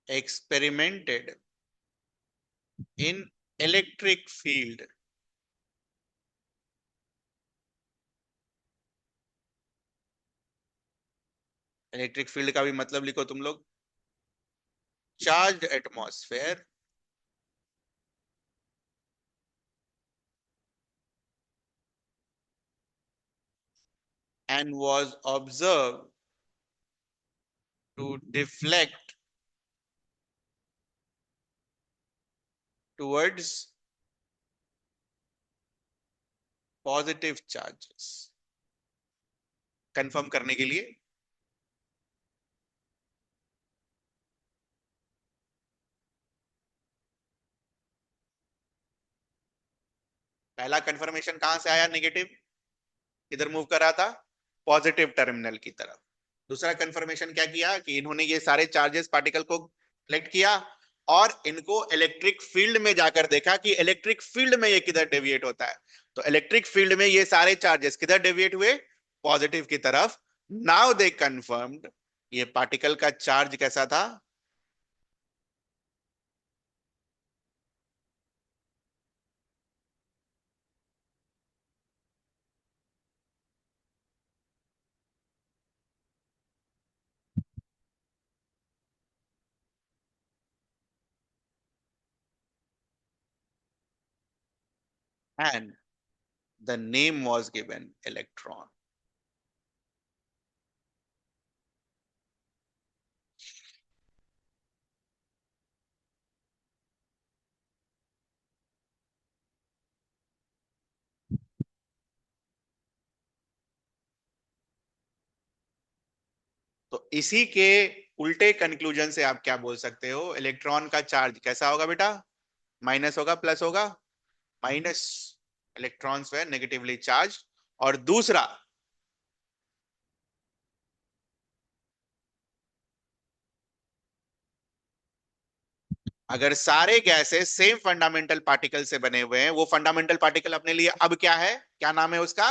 experimented in electric field. Electric field का भी मतलब लिखो तुम लोग, charged atmosphere and was observed to deflect towards positive charges. Confirm करने के लिए पहला कंफर्मेशन कहां से आया, नेगेटिव, किधर मूव कर रहा था, पॉजिटिव टर्मिनल की तरफ. दूसरा कंफर्मेशन क्या किया कि इन्होंने ये सारे चार्जेस पार्टिकल को कलेक्ट किया और इनको इलेक्ट्रिक फील्ड में जाकर देखा कि इलेक्ट्रिक फील्ड में ये किधर डेविएट होता है. तो इलेक्ट्रिक फील्ड में ये सारे चार्जेस किधर डेविएट हुए, पॉजिटिव की तरफ. नाउ दे कंफर्म्ड ये पार्टिकल का चार्ज कैसा था, and the name was given electron. तो इसी के उल्टे कंक्लूजन से आप क्या बोल सकते हो, इलेक्ट्रॉन का चार्ज कैसा होगा बेटा, माइनस होगा प्लस होगा, माइनस. इलेक्ट्रॉन्स वे नेगेटिवली चार्ज. और दूसरा, अगर सारे गैसेस सेम फंडामेंटल पार्टिकल से बने हुए हैं, वो फंडामेंटल पार्टिकल अपने लिए अब क्या है, क्या नाम है उसका,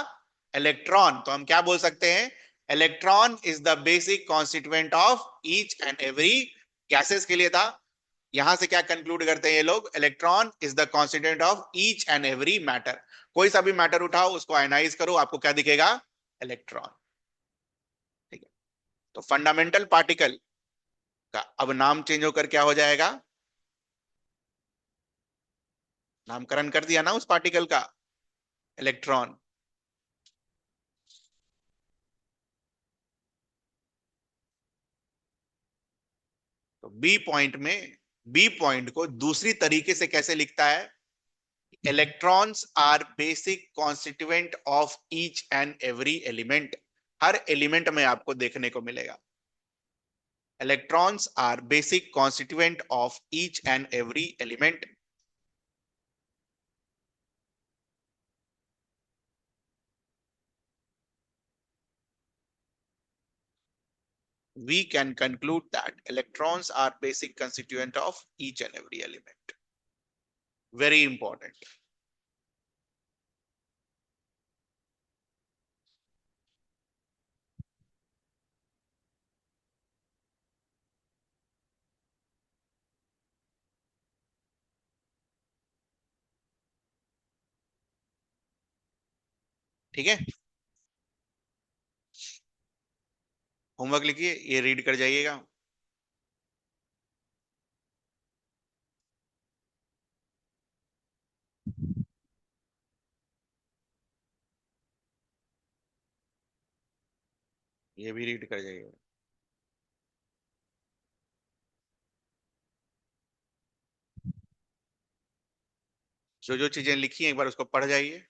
इलेक्ट्रॉन. तो हम क्या बोल सकते हैं, electron is the basic constituent of each and every. Gases के लिए था. यहां से क्या कंक्लूड करते हैं ये लोग, electron is the constituent of each and every matter. कोई सा भी मैटर उठाओ, उसको आयनाइज करो, आपको क्या दिखेगा, इलेक्ट्रॉन. ठीक है. तो फंडामेंटल पार्टिकल का अब नाम चेंज होकर क्या हो जाएगा, नामकरण कर दिया ना उस पार्टिकल का, इलेक्ट्रॉन. तो बी पॉइंट को दूसरी तरीके से कैसे लिखता है, electrons are basic constituent of each and every element. हर एलिमेंट में आपको देखने को मिलेगा। Electrons are basic constituent of each and every element. We can conclude that electrons are basic constituent of each and every element. Very important. ठीक है, homework लिखिए, ये रीड कर जाइएगा। ये भी रीड कर जाइएगा। जो जो चीजें लिखी हैं एक बार उसको पढ़ जाइए।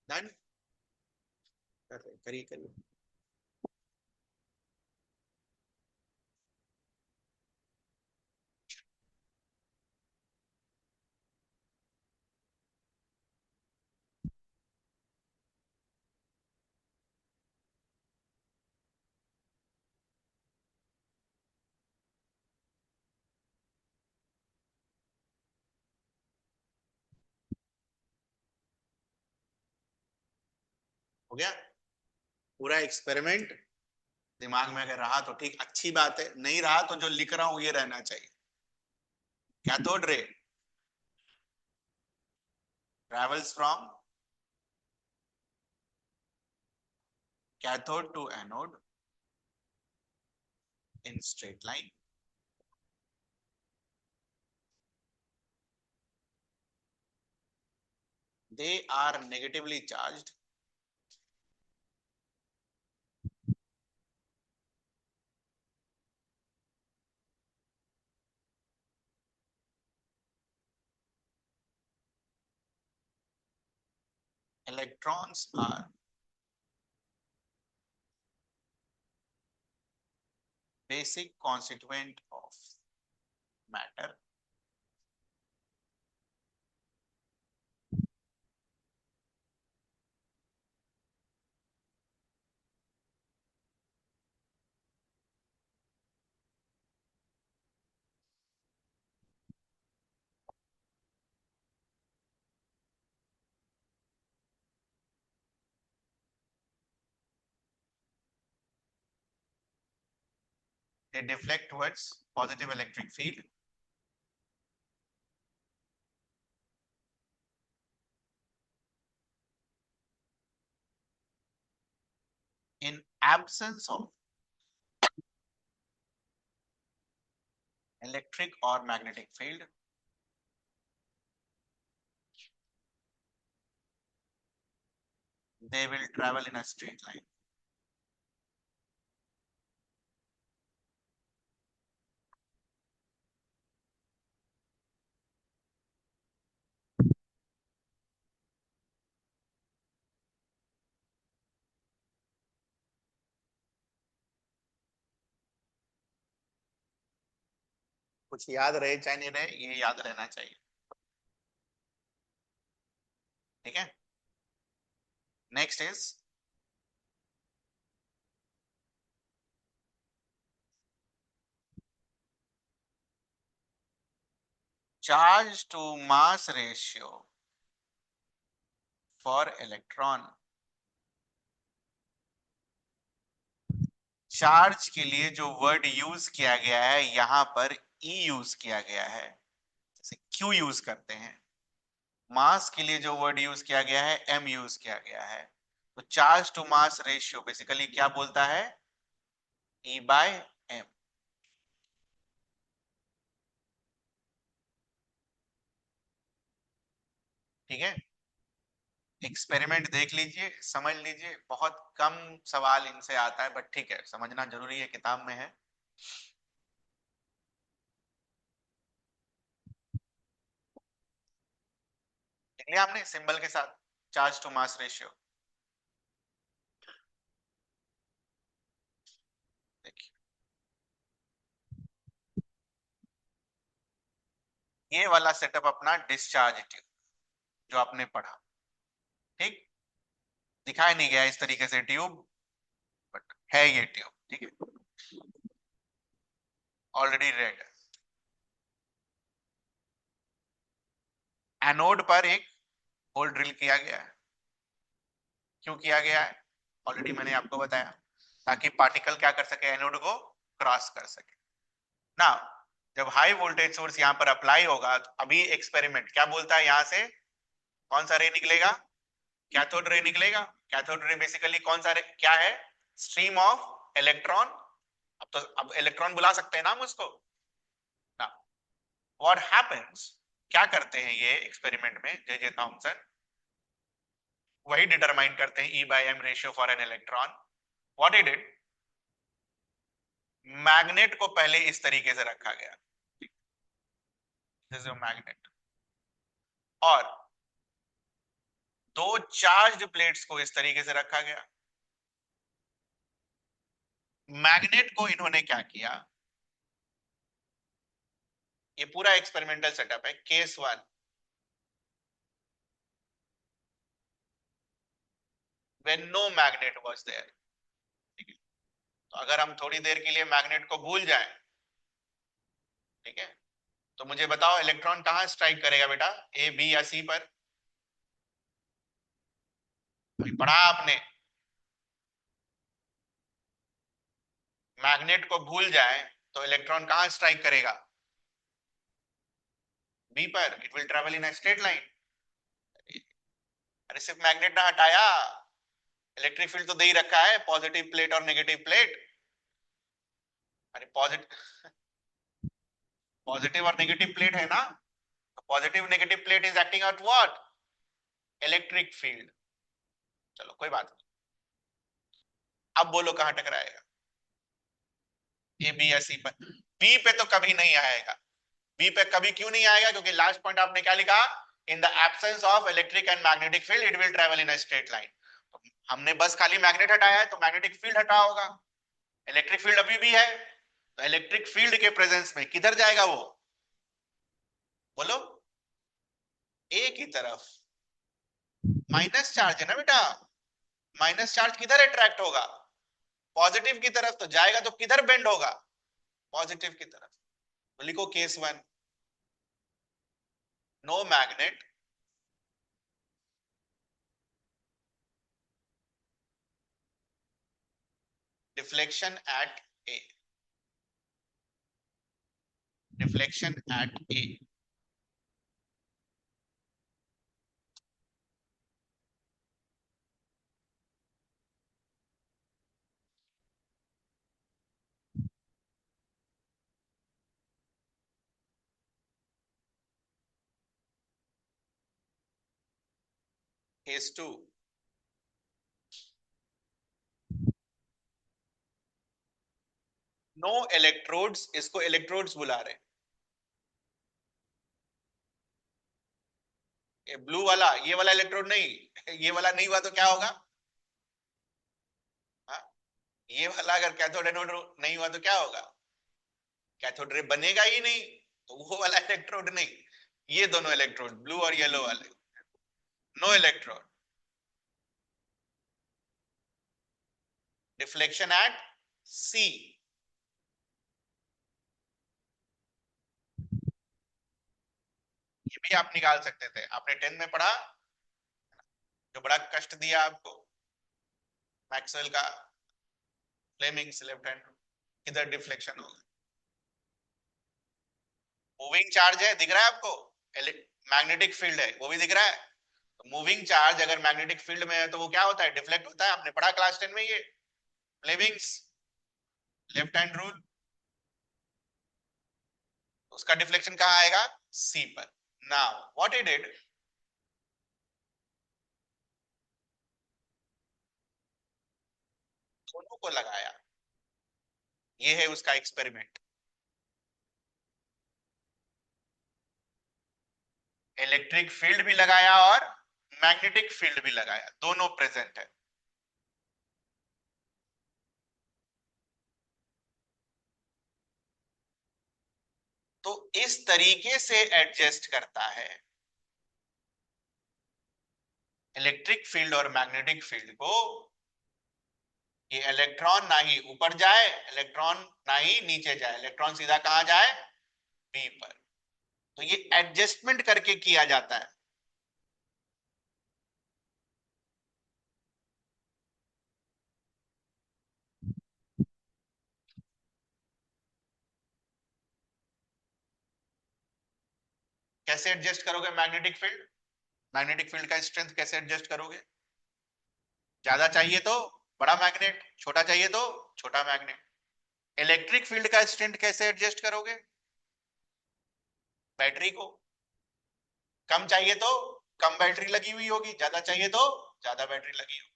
डन, करिए करिए। हो गया पूरा एक्सपेरिमेंट। दिमाग में अगर रहा तो ठीक, अच्छी बात है, नहीं रहा तो जो लिख रहा हूं ये रहना चाहिए। Cathode ray travels from cathode to anode in straight line. They are negatively charged. Electrons are basic constituent of matter. They deflect towards positive electric field. absence of electric or magnetic field, they will travel in a straight line. कुछ याद रहे चाहे नहीं रहे, ये याद रहना चाहिए। ठीक है, next is charge to mass ratio for electron. Charge के लिए जो वर्ड यूज किया गया है यहां पर ई यूज किया गया है, जैसे क्यू यूज करते हैं। मास के लिए जो वर्ड यूज किया गया है एम यूज किया गया है। तो charge to mass ratio basically क्या बोलता है, ई बाय एम। ठीक है, एक्सपेरिमेंट देख लीजिए, समझ लीजिए, बहुत कम सवाल इनसे आता है, बट ठीक है, समझना जरूरी है, किताब में है। देख लिया आपने सिंबल के साथ चार्ज टू मास रेशियो। देखिए, ये वाला सेटअप अपना डिस्चार्ज ट्यूब जो आपने पढ़ा, ठीक, दिखाया नहीं गया इस तरीके से ट्यूब, बट है ये ट्यूब। ठीक है, ऑलरेडी रेड। एनोड पर एक होल ड्रिल किया गया है। क्यों किया गया है, ऑलरेडी मैंने आपको बताया, ताकि पार्टिकल क्या कर सके, एनोड को क्रॉस कर सके ना। जब हाई वोल्टेज सोर्स यहाँ पर अप्लाई होगा तो अभी एक्सपेरिमेंट क्या बोलता है, यहाँ से कौन सा रे निकलेगा, कैथोड रे निकलेगा। कैथोड रे बेसिकली कौन सा रे, क्या है, स्ट्रीम ऑफ इलेक्ट्रॉन। अब इलेक्ट्रॉन बुला सकते हैं ना हम उसको ना। व्हाट हैपेंस, क्या करते हैं ये एक्सपेरिमेंट में जे जे थॉमसन, वही डिटरमाइन करते हैं e by m ratio for an electron. What it did, magnet को पहले इस तरीके से रखा गया, दिस इज मैग्नेट, और दो चार्ज्ड प्लेट्स को इस तरीके से रखा गया। मैग्नेट को इन्होंने क्या किया, ये पूरा एक्सपेरिमेंटल सेटअप है, case one, when no magnet was there. ठीक है, तो अगर हम थोड़ी देर के लिए मैग्नेट को भूल जाएं, ठीक है, तो मुझे बताओ इलेक्ट्रॉन कहां स्ट्राइक करेगा बेटा, ए बी या सी पर। अभी पढ़ा आपने, मैग्नेट को भूल जाए तो इलेक्ट्रॉन कहां स्ट्राइक करेगा, बी पर, it will travel in a straight line. अरे सिर्फ मैग्नेट ना हटाया, इलेक्ट्रिक फील्ड तो दे ही रखा है, पॉजिटिव प्लेट और नेगेटिव प्लेट। अरे पॉजिटिव, पॉजिटिव और नेगेटिव प्लेट है ना, positive negative plate is acting out what, electric field. चलो कोई बात नहीं, अब बोलो कहां टकराएगा, ए बी या सी पर। बी पे तो कभी नहीं आएगा। बी पे कभी क्यों नहीं आएगा, क्योंकि लास्ट पॉइंट आपने क्या लिखा, in the absence of electric and magnetic field it will travel in a straight line. हमने बस खाली मैग्नेट हटाया है तो मैग्नेटिक फील्ड हटा होगा, इलेक्ट्रिक फील्ड अभी भी है, तो इलेक्ट्रिक फील्ड के प्रेजेंस में किधर जाएगा वो, बोलो, ए की तरफ। माइनस चार्ज है ना बेटा, माइनस चार्ज किधर अट्रैक्ट होगा, पॉजिटिव की तरफ, तो जाएगा तो किधर बेंड होगा, पॉजिटिव की तरफ। तो लिखो case one, no magnet, deflection at A, deflection at A. H2। No electrodes, इसको इलेक्ट्रोड्स बुला रहे हैं। ये ब्लू वाला, ये वाला इलेक्ट्रोड नहीं, ये वाला नहीं हुआ तो क्या होगा? हाँ, ये वाला अगर कैथोड एनोड नहीं हुआ तो क्या होगा? कैथोड रे बनेगा ही नहीं। तो वो वाला इलेक्ट्रोड नहीं, ये दोनों इलेक्ट्रोड ब्लू और येलो वाले, नो इलेक्ट्रोड। डिफ्लेक्शन एट सी। ये भी आप निकाल सकते थे, आपने 10 में पढ़ा, जो बड़ा कष्ट दिया आपको, मैक्सवेल का फ्लेमिंग्स लेफ्ट हैंड, किधर डिफ्लेक्शन होगा? मूविंग चार्ज है, दिख रहा है आपको? मैग्नेटिक फील्ड है, वो भी दिख रहा है। तो मूविंग चार्ज अगर मैग्नेटिक फील्ड में है तो वो क्या होता है? डिफ्लेक्ट होता है। आपने पढ़ा क्लास 10 में ये फ्लेमिंग्स लेफ्ट हैंड रूल। उसका डिफ्लेक्शन कहाँ आएगा? सी पर। नाउ व्हाट ही डिड, दोनों को लगाया। ये है उसका एक्सपेरिमेंट। इलेक्ट्रिक फील्ड भी लगाया और मैग्नेटिक फील्ड भी लगाया, दोनों प्रेजेंट है। तो इस तरीके से एडजस्ट करता है इलेक्ट्रिक फील्ड और मैग्नेटिक फील्ड को, कि इलेक्ट्रॉन ना ही ऊपर जाए, इलेक्ट्रॉन ना ही नीचे जाए, इलेक्ट्रॉन सीधा कहां जाए? बी पर। तो ये एडजस्टमेंट करके किया जाता है। कैसे एडजस्ट करोगे मैग्नेटिक फील्ड? मैग्नेटिक फील्ड का स्ट्रेंथ कैसे एडजस्ट करोगे? ज्यादा चाहिए तो बड़ा मैग्नेट, छोटा चाहिए तो छोटा मैग्नेट। इलेक्ट्रिक फील्ड का स्ट्रेंथ कैसे एडजस्ट करोगे? बैटरी को कम चाहिए तो कम बैटरी लगी हुई होगी, ज्यादा चाहिए तो ज्यादा बैटरी लगी होगी।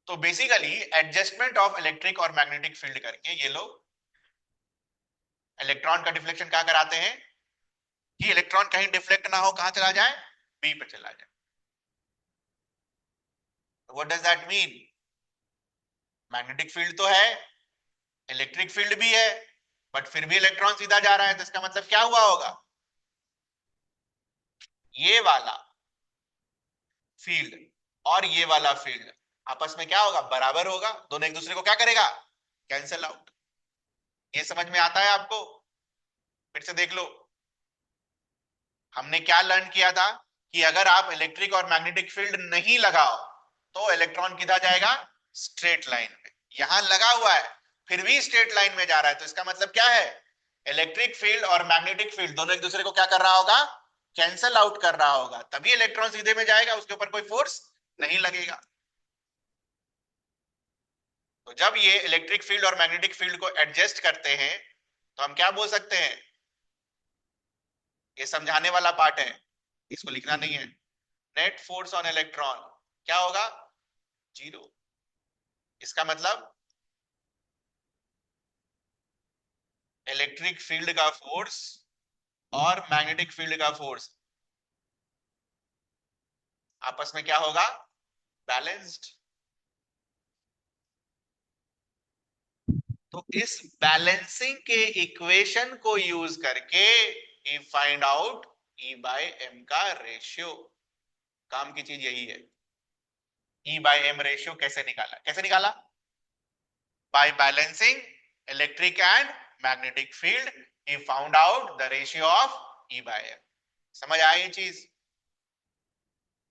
तो बेसिकली एडजस्टमेंट ऑफ इलेक्ट्रिक और मैग्नेटिक फील्ड करके ये लोग इलेक्ट्रॉन का डिफ्लेक्शन क्या कराते हैं, कि इलेक्ट्रॉन कहीं डिफ्लेक्ट ना हो, कहां चला जाए? बी पे चला जाए। What does that mean? Magnetic field तो है, इलेक्ट्रिक फील्ड भी है, बट फिर भी इलेक्ट्रॉन सीधा जा रहा है, तो इसका मतलब क्या हुआ होगा? ये वाला फील्ड और ये वाला फील्ड आपस में क्या होगा? बराबर होगा। दोनों एक दूसरे को क्या करेगा? Cancel out. ये समझ में आता है आपको? फिर से देख लो, हमने क्या लर्न किया था, कि अगर आप इलेक्ट्रिक और मैग्नेटिक फील्ड नहीं लगाओ तो इलेक्ट्रॉन किधर जाएगा? स्ट्रेट लाइन में। यहां लगा हुआ है, फिर भी स्ट्रेट लाइन में जा रहा है, तो इसका मतलब क्या है? इलेक्ट्रिक फील्ड और मैग्नेटिक फील्ड दोनों एक दूसरे को क्या कर रहा होगा? कैंसल आउट कर रहा होगा, तभी इलेक्ट्रॉन सीधे में जाएगा, उसके ऊपर कोई फोर्स नहीं लगेगा। तो जब ये इलेक्ट्रिक फील्ड और मैग्नेटिक फील्ड को एडजस्ट करते हैं, तो हम क्या बोल सकते हैं? ये समझाने वाला पार्ट है, इसको लिखना नहीं है। नेट फोर्स ऑन इलेक्ट्रॉन क्या होगा? जीरो। इसका मतलब इलेक्ट्रिक फील्ड का फोर्स और मैग्नेटिक फील्ड का फोर्स आपस में क्या होगा? बैलेंस्ड। तो इस बैलेंसिंग के इक्वेशन को यूज करके ही find out e by m का रेशियो। काम की चीज यही है। ई बाय एम रेशियो कैसे निकाला? कैसे निकाला? By balancing electric and magnetic field he found out the ratio of e by m. समझ आया ये चीज?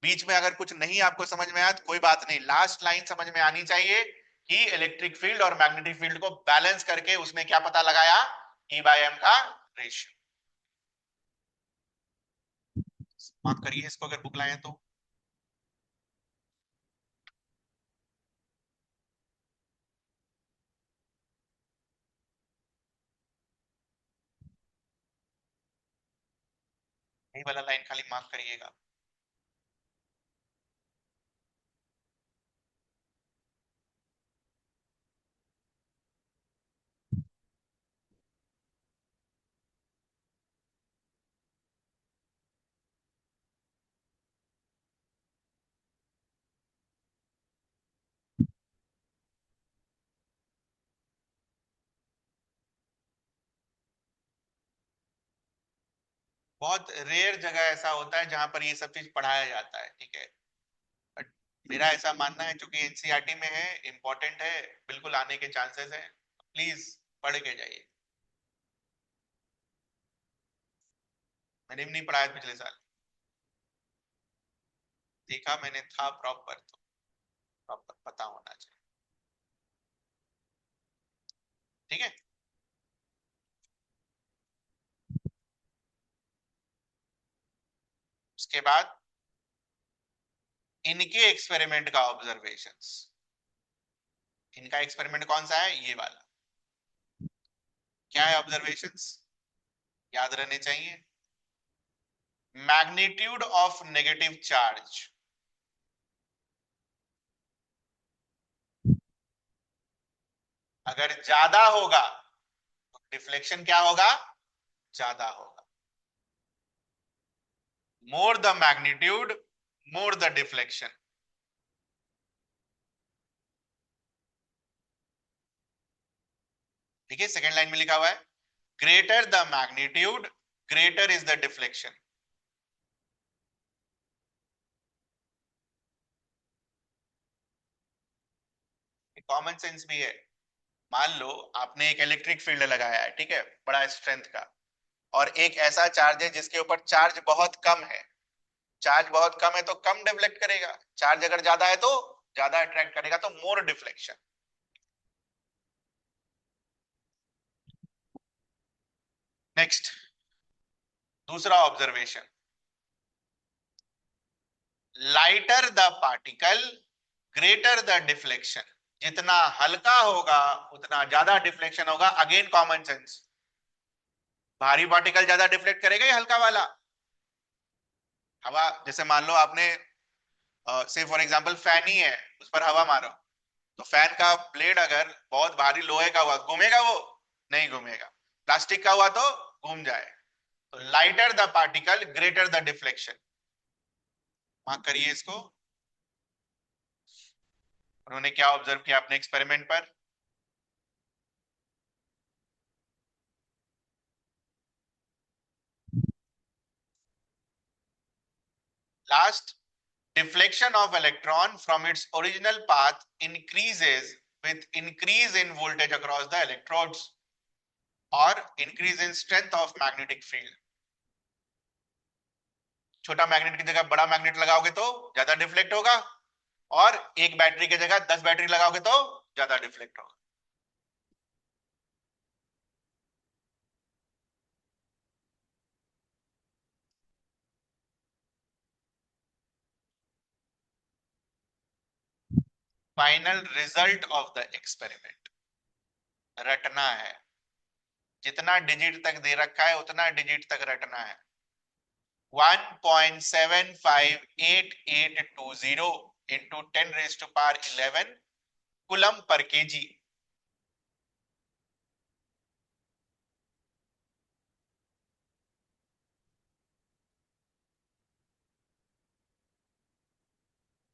बीच में अगर कुछ नहीं आपको समझ में आया तो कोई बात नहीं, लास्ट लाइन समझ में आनी चाहिए कि इलेक्ट्रिक फील्ड और मैग्नेटिक फील्ड को बैलेंस करके उसमें क्या पता लगाया? ई बाय एम का रेशियो। माफ करिए इसको अगर बुक लाए तो। यही वाला लाइन खाली मार्क करिएगा। बहुत रेयर जगह ऐसा होता है जहां पर ये सब चीज पढ़ाया जाता है, ठीक है। बट मेरा ऐसा मानना है, चूंकि एनसीईआरटी में है, इम्पोर्टेंट है, बिल्कुल आने के चांसेस हैं, प्लीज पढ़ के जाइए। मैंने भी नहीं पढ़ाया पिछले साल, देखा मैंने, था प्रॉपर, तो प्रॉपर पता होना चाहिए, ठीक है। उसके बाद इनके एक्सपेरिमेंट का ऑब्जर्वेशंस। इनका एक्सपेरिमेंट कौन सा है, ये वाला। क्या है ऑब्जर्वेशंस, याद रहने चाहिए। मैग्नीट्यूड ऑफ नेगेटिव चार्ज, अगर ज्यादा होगा तो डिफ्लेक्शन क्या होगा, ज्यादा होगा। More the magnitude, more the deflection. ठीक है, सेकेंड लाइन में लिखा हुआ है, greater the magnitude greater is the deflection. Common sense भी है। मान लो आपने एक इलेक्ट्रिक फील्ड लगाया है, ठीक है, बड़ा स्ट्रेंथ का, और एक ऐसा चार्ज है जिसके ऊपर चार्ज बहुत कम है। चार्ज बहुत कम है तो कम डिफ्लेक्ट करेगा, चार्ज अगर ज्यादा है तो ज्यादा अट्रैक्ट करेगा, तो मोर डिफ्लेक्शन। नेक्स्ट, दूसरा observation, lighter the particle greater the deflection. जितना हल्का होगा उतना ज्यादा डिफ्लेक्शन होगा। अगेन कॉमन सेंस, भारी पार्टिकल ज्यादा डिफ्लेक्ट करेगा या हल्का वाला। हवा, जैसे मान लो आपने से फॉर एग्जांपल फैन ही है, उस पर हवा मारो, तो फैन का ब्लेड अगर बहुत भारी लोहे का हुआ, घूमेगा वो, नहीं घूमेगा। प्लास्टिक का हुआ तो घूम जाए। तो lighter the particle greater the deflection. Mark करिए इसको। उन्होंने क्या ऑब्जर्व किया अपने एक्सपेरिमेंट पर, last, deflection of electron from its original path increases with increase in voltage across the electrodes or increase in strength of magnetic field। छोटा magnet की जगह बड़ा मैग्नेट लगाओगे तो ज्यादा डिफ्लेक्ट होगा, और एक बैटरी की जगह 10 बैटरी लगाओगे तो ज्यादा डिफ्लेक्ट होगा। Final result of the experiment रटना है। जितना डिजिट तक दे रखा है उतना डिजिट तक रटना है। 1.758820 into 10 raised to power 11 coulomb per KG.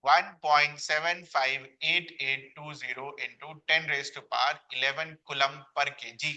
1.758820 into 10 raised to power 11 coulomb per KG.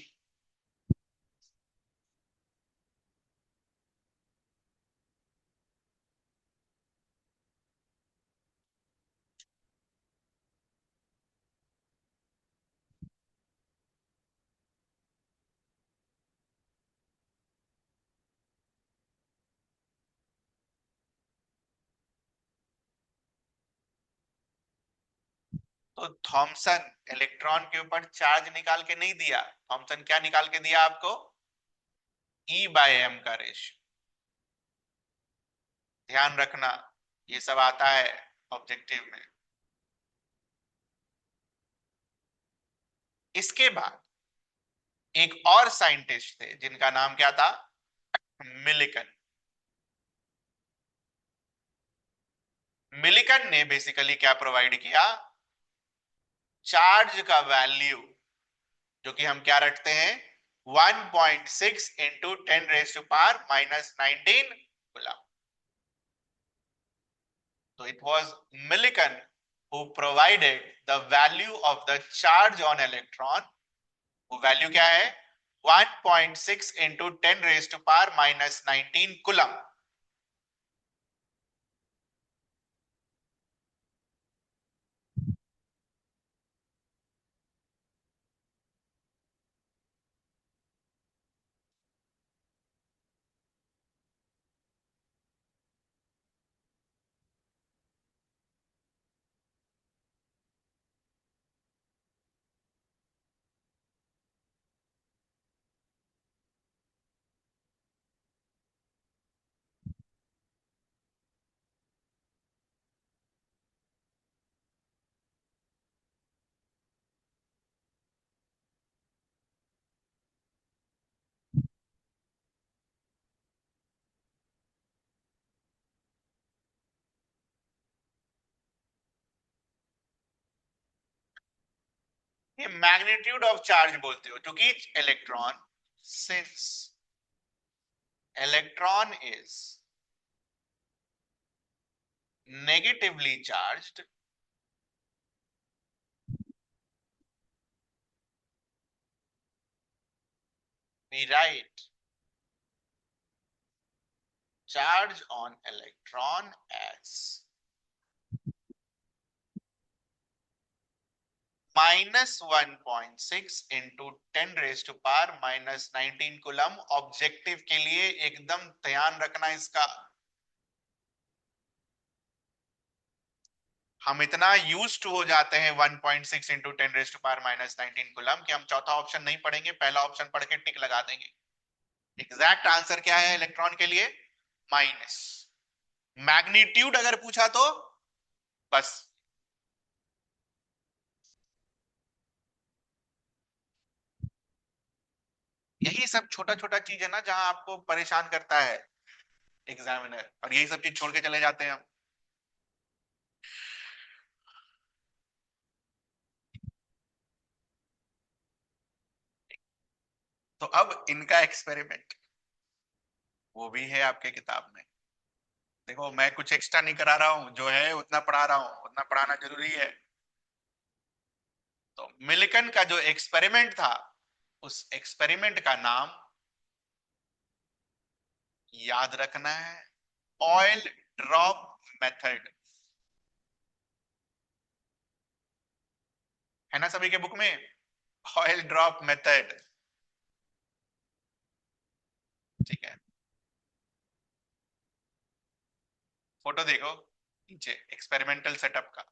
तो थॉमसन इलेक्ट्रॉन के ऊपर चार्ज निकाल के नहीं दिया, थॉमसन क्या निकाल के दिया आपको, E/m का रेशियो। ध्यान रखना, ये सब आता है ऑब्जेक्टिव में। इसके बाद एक और साइंटिस्ट थे जिनका नाम क्या था, मिलिकन। मिलिकन ने बेसिकली क्या प्रोवाइड किया, चार्ज का वैल्यू जो कि हम क्या रखते हैं, 1.6 into 10 raise to power -19 coulomb. So it was Millikan who provided the value of the charge on electron। वो वैल्यू क्या है, 1.6 into 10 raised to power minus 19 coulomb. ये मैग्नीट्यूड ऑफ चार्ज बोलते हो, क्योंकि electron, since electron is negatively charged, we write charge on electron as -1.6 into 10 raised to power minus 19 coulomb. Objective के लिए एकदम ध्यान रखना इसका। हम इतना यूज टू हो जाते हैं 1.6 into 10 raised to power minus 19 coulomb कि हम चौथा ऑप्शन नहीं पढ़ेंगे, पहला ऑप्शन पढ़ के टिक लगा देंगे। एग्जैक्ट आंसर क्या है इलेक्ट्रॉन के लिए? माइनस। मैग्नीट्यूड अगर पूछा तो बस। यही सब छोटा छोटा चीज है ना जहां आपको परेशान करता है एग्जामिनर, और यही सब चीज छोड़ के चले जाते हैं हम। तो अब इनका एक्सपेरिमेंट वो भी है आपके किताब में। देखो मैं कुछ एक्स्ट्रा नहीं करा रहा हूं, जो है उतना पढ़ा रहा हूं, उतना पढ़ाना जरूरी है। तो मिल्कन का जो एक्सपेरिमेंट था, उस एक्सपेरिमेंट का नाम याद रखना है, ऑयल ड्रॉप मेथड। है ना सभी के बुक में ऑयल ड्रॉप मेथड? ठीक है, फोटो देखो नीचे एक्सपेरिमेंटल सेटअप का।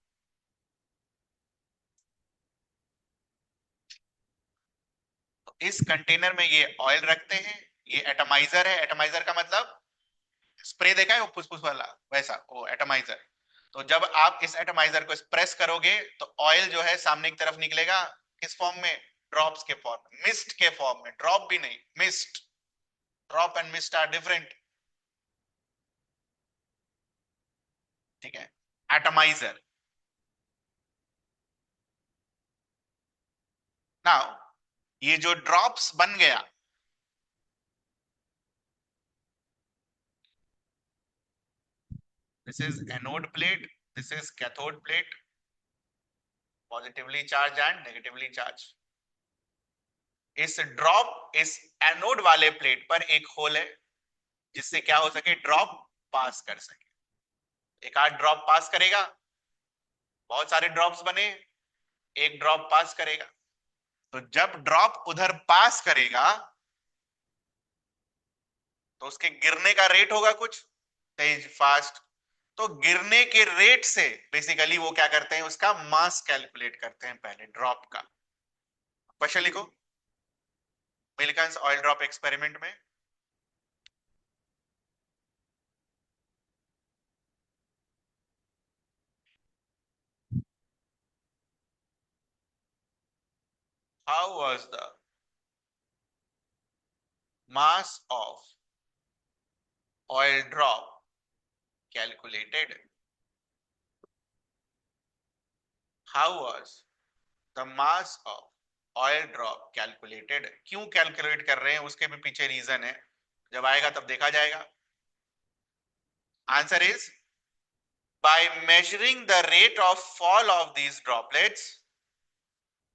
तो इस कंटेनर में ये ऑयल रखते हैं, ये एटमाइजर है। एटमाइजर का मतलब स्प्रे देखा है वो फुसफुस वाला, वैसा वो एटमाइजर। तो जब आप इस एटमाइजर को प्रेस करोगे तो ऑयल जो है सामने की तरफ निकलेगा, किस फॉर्म में? ड्रॉप्स के फॉर्म में, मिस्ट के फॉर्म में। ड्रॉप भी नहीं, mist. Drop and mist are different. ठीक है, एटमाइजर। नाउ ये जो ड्रॉप्स बन गया, this is anode plate, this is cathode plate, positively charge and negatively charge. इस ड्रॉप, इस एनोड वाले प्लेट पर एक होल है जिससे क्या हो सके? ड्रॉप पास कर सके। एक आध ड्रॉप पास करेगा, बहुत सारे ड्रॉप्स बने, एक ड्रॉप पास करेगा। तो जब ड्रॉप उधर पास करेगा तो उसके गिरने का रेट होगा कुछ तेज, फास्ट। तो गिरने के रेट से बेसिकली वो क्या करते हैं? उसका मास कैलकुलेट करते हैं पहले ड्रॉप का। क्वेश्चन लिखो, मिल्कन्स ऑयल ड्रॉप एक्सपेरिमेंट में how was the mass of oil drop calculated? How was the mass of oil drop calculated? क्यों कैलकुलेट कर रहे हैं उसके भी पीछे रीजन है, जब आएगा तब देखा जाएगा। Answer is by measuring the rate of fall of these droplets,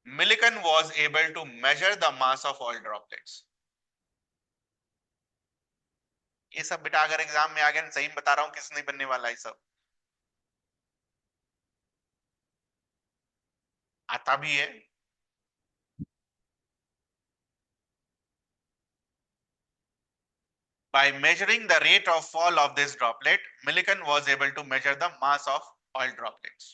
Millikan was able to measure the mass of oil droplets. ये सब बेटा अगर एग्जाम में आ गया, सही में बता रहा हूँ, किस नहीं बनने वाला है सब। आता भी है। By measuring the rate of fall of this droplet, Millikan was able to measure the mass of oil droplets.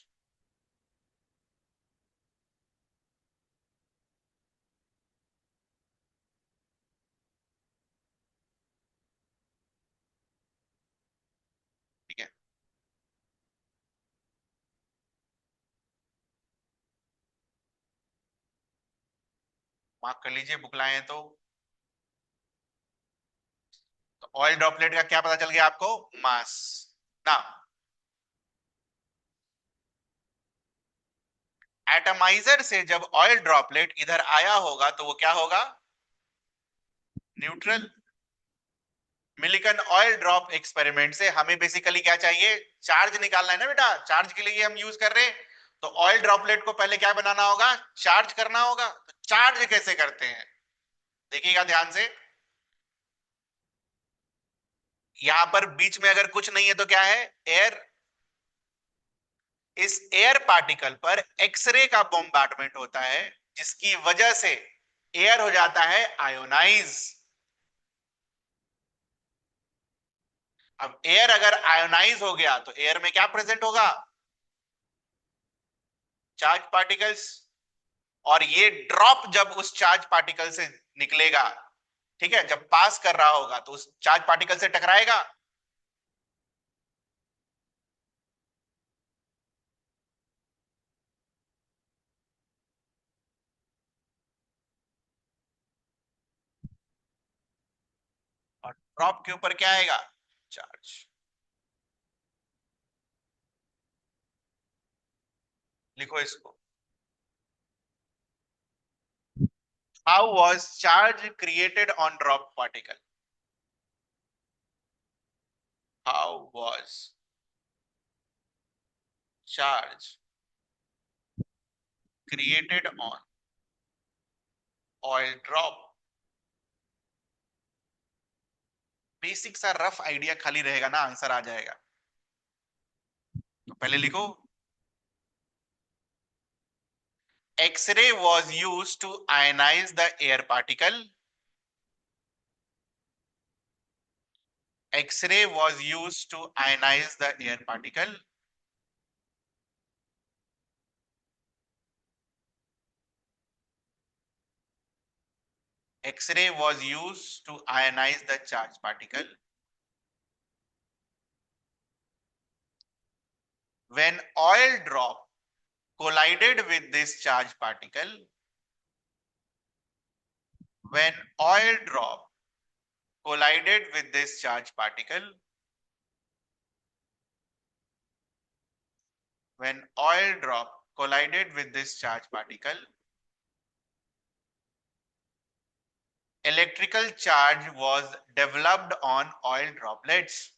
ठीक है, मार्क कर लीजिए, बुक लाए हैं तो ऑयल ड्रॉपलेट का क्या पता चल गया आपको? मास ना। एटमाइजर से जब ऑयल ड्रॉपलेट इधर आया होगा तो वो क्या होगा? Neutral. Millikan oil drop experiment से हमें बेसिकली क्या चाहिए? चार्ज निकालना है ना बेटा, चार्ज के लिए हम यूज कर रहे हैं। तो ऑयल ड्रॉपलेट को पहले क्या बनाना होगा? चार्ज करना होगा। तो चार्ज कैसे करते हैं, देखिएगा ध्यान से। यहां पर बीच में अगर कुछ नहीं है तो क्या है? एयर। इस एयर पार्टिकल पर एक्सरे का बॉम्बार्डमेंट होता है, जिसकी वजह से एयर हो जाता है आयोनाइज। अब एयर अगर आयोनाइज हो गया तो एयर में क्या प्रेजेंट होगा? Charge particles. और ये ड्रॉप जब उस चार्ज पार्टिकल से निकलेगा, ठीक है, जब पास कर रहा होगा तो उस चार्ज पार्टिकल से टकराएगा। और ड्रॉप के ऊपर क्या आएगा? चार्ज। लिखो इसको। How was charge created on drop particle? How was charge created on oil drop? Basic सा रफ आइडिया खाली रहेगा ना, आंसर आ जाएगा। तो पहले लिखो, x ray was used to ionize the air particle. X-ray was used to ionize the air particle. X-ray was used to ionize the charged particle. When oil drop collided with this charged particle, when oil drop collided with this charged particle, when oil drop collided with this charged particle, electrical charge was developed on oil droplets.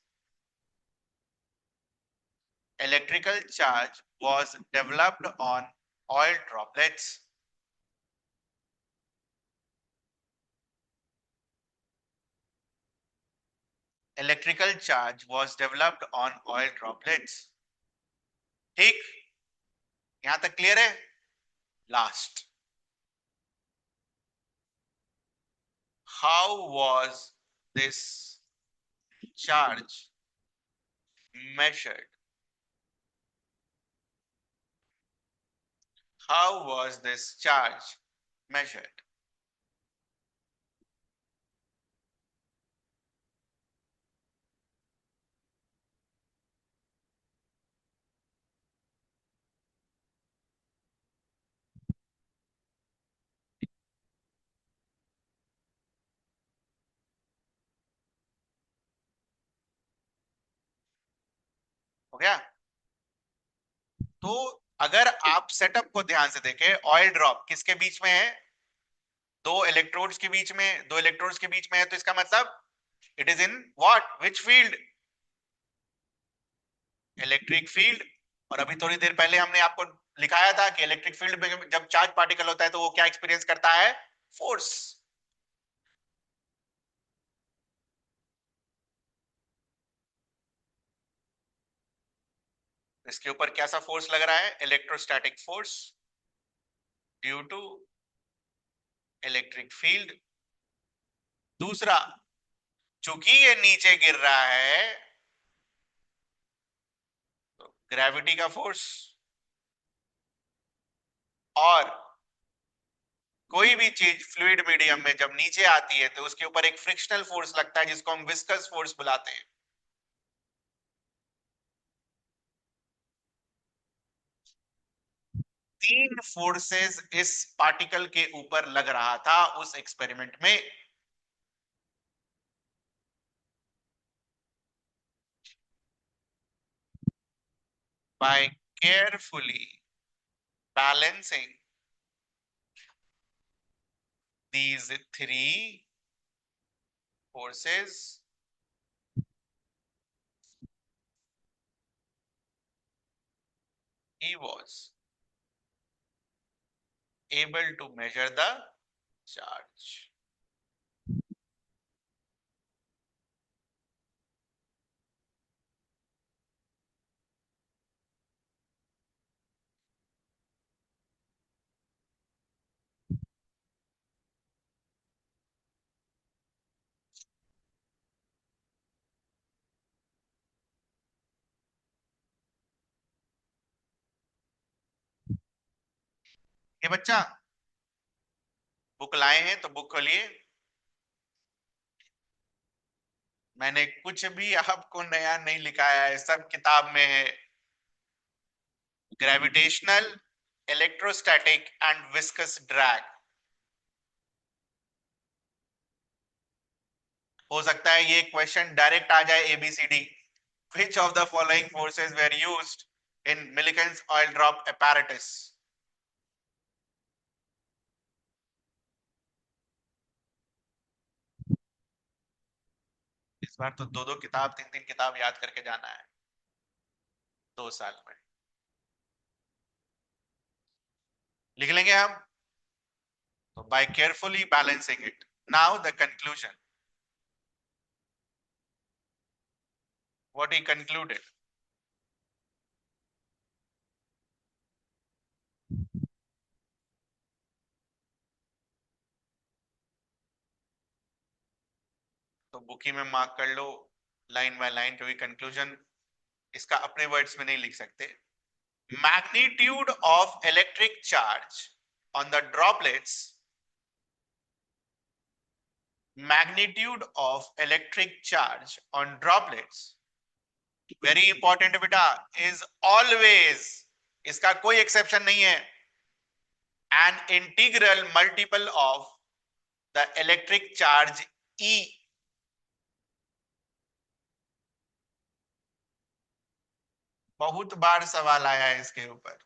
Electrical charge was developed on oil droplets. Electrical charge was developed on oil droplets. ठीक, यहां तक clear है? Last, how was this charge measured? How was this charge measured? हो गया? तो अगर आप setup को ध्यान से देखें, ऑयल ड्रॉप किसके बीच में है? दो इलेक्ट्रोड्स के बीच में, दो इलेक्ट्रोड्स के बीच में है, तो इसका मतलब it is in what, which field? Electric field. और अभी थोड़ी देर पहले हमने आपको लिखाया था कि इलेक्ट्रिक फील्ड में जब चार्ज पार्टिकल होता है तो वो क्या एक्सपीरियंस करता है? फोर्स। इसके ऊपर कैसा फोर्स लग रहा है? Electrostatic force due to electric field. दूसरा, चूंकि ये नीचे गिर रहा है तो ग्रेविटी का फोर्स, और कोई भी चीज फ्लूइड मीडियम में जब नीचे आती है तो उसके ऊपर एक फ्रिक्शनल फोर्स लगता है जिसको हम विस्कस फोर्स बुलाते हैं। तीन फोर्सेस इस पार्टिकल के ऊपर लग रहा था उस एक्सपेरिमेंट में। By carefully balancing these three forces, he was able to measure the charge. ये बच्चा बुक लाए हैं तो बुक खोलिए। मैंने कुछ भी आपको नया नहीं लिखाया है, सब किताब में है। Gravitational, electrostatic and viscous drag. हो सकता है ये क्वेश्चन डायरेक्ट आ जाए ABCD. Which of the following forces were used in Millikan's oil drop apparatus? इस बार तो दो दो किताब, तीन तीन किताब याद करके जाना है 2 साल में। लिख लेंगे हम तो by carefully balancing it. Now the conclusion. What he concluded. तो बुकी में मार्क कर लो लाइन बाय लाइन, क्योंकि कंक्लूजन इसका अपने वर्ड्स में नहीं लिख सकते। Magnitude of electric charge on the droplets, magnitude of electric charge on droplets, very important बेटा, इज ऑलवेज, इसका कोई एक्सेप्शन नहीं है, an integral multiple of the electric charge e. बहुत बार सवाल आया है इसके ऊपर,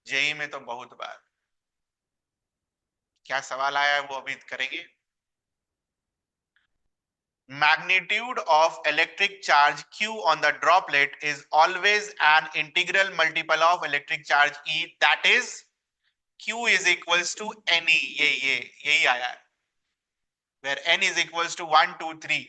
जेई में तो बहुत बार। क्या सवाल आया है वो अभी करेंगे। Magnitude of electric charge Q on the droplet is always an integral multiple of electric charge E, that is Q is equals to NE। यही आया है, where N is equals to 1 2 3।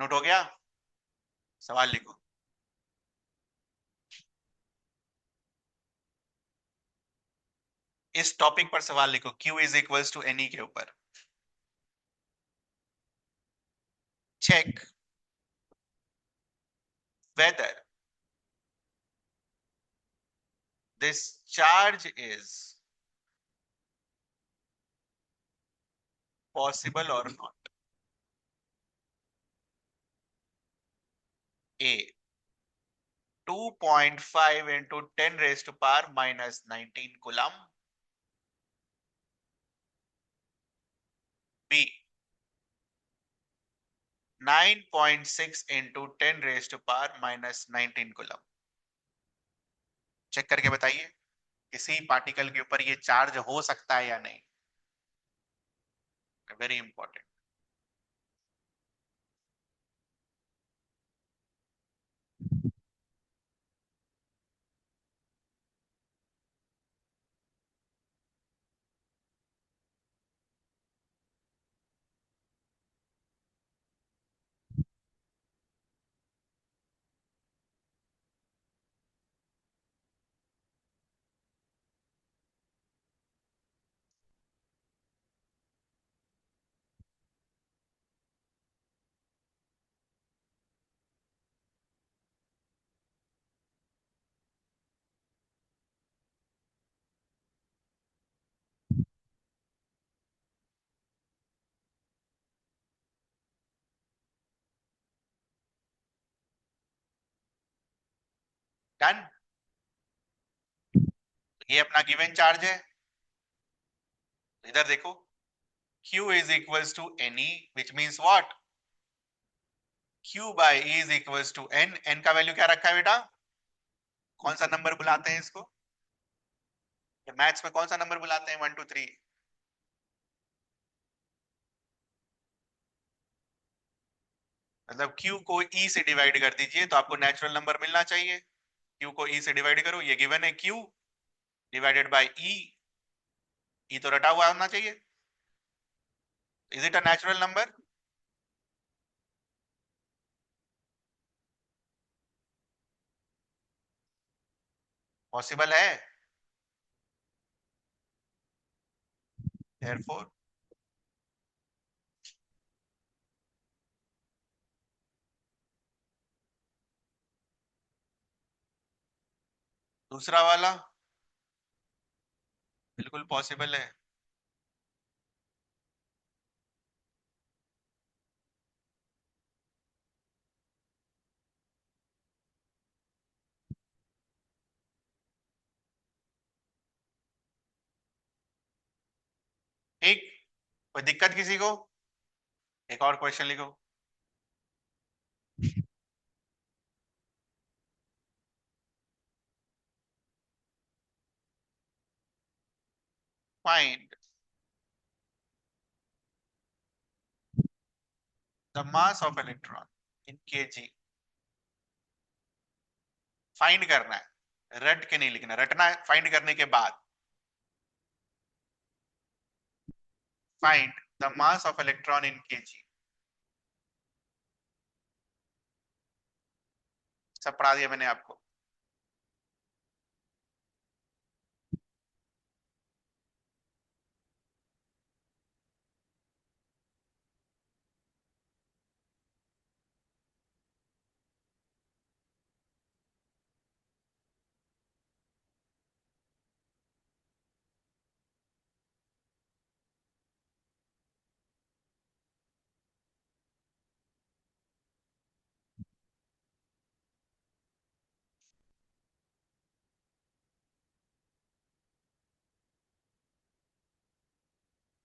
Note हो गया? सवाल लिखो। इस टॉपिक पर सवाल लिखो, Q is equals to n e के ऊपर। Check whether this charge is possible or not। A 2.5 into 10 raised to power minus 19 coulomb। B 9.6 into 10 raised to power minus 19 coulomb। Check करके बताइए किसी पार्टिकल के ऊपर ये चार्ज हो सकता है या नहीं। Very important. डन। ये अपना गिवन चार्ज है। इधर देखो, Q is equals to NE, which means what, Q by E is equals to N। N का वैल्यू क्या रखा है बेटा, कौन सा नंबर बुलाते हैं इसको, मैथ्स में कौन सा नंबर बुलाते हैं, 1 2 3? मतलब Q को E से डिवाइड कर दीजिए तो आपको नेचुरल नंबर मिलना चाहिए। Q को E से डिवाइड करो, ये गिवन है Q divided by E। E तो रटा हुआ होना चाहिए। Is it a natural number? Possible है। therefore दूसरा वाला बिल्कुल पॉसिबल है। ठीक, कोई दिक्कत किसी को? एक और क्वेश्चन लिखो। Find the mass of electron in KG. Find करना है, रट के नहीं लिखना, रटना है फाइंड करने के बाद। Find the mass of electron in KG. सब पढ़ा दिया मैंने आपको।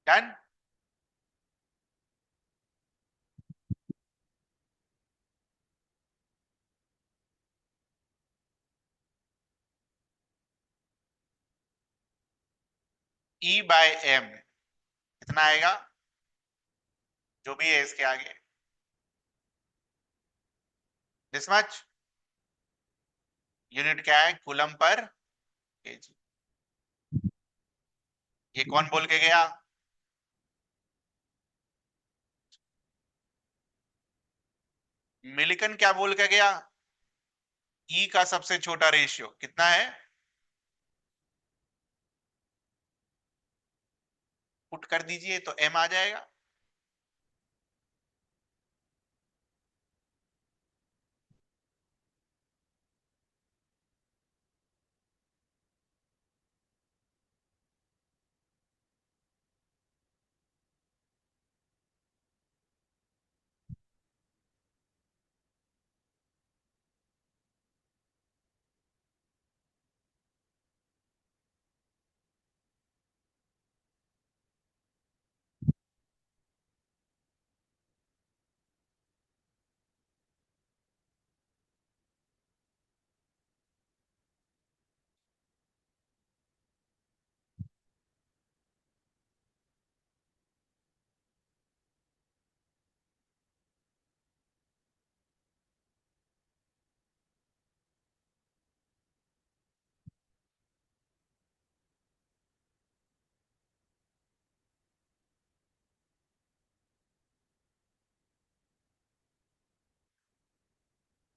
डन। E बाय एम कितना आएगा, जो भी है इसके आगे, दिस मच। यूनिट क्या है, कूलम पर केजी। ये कौन बोल के गया? मिलिकन क्या बोल के गया? ई का सबसे छोटा रेशियो कितना है, पुट कर दीजिए तो एम आ जाएगा।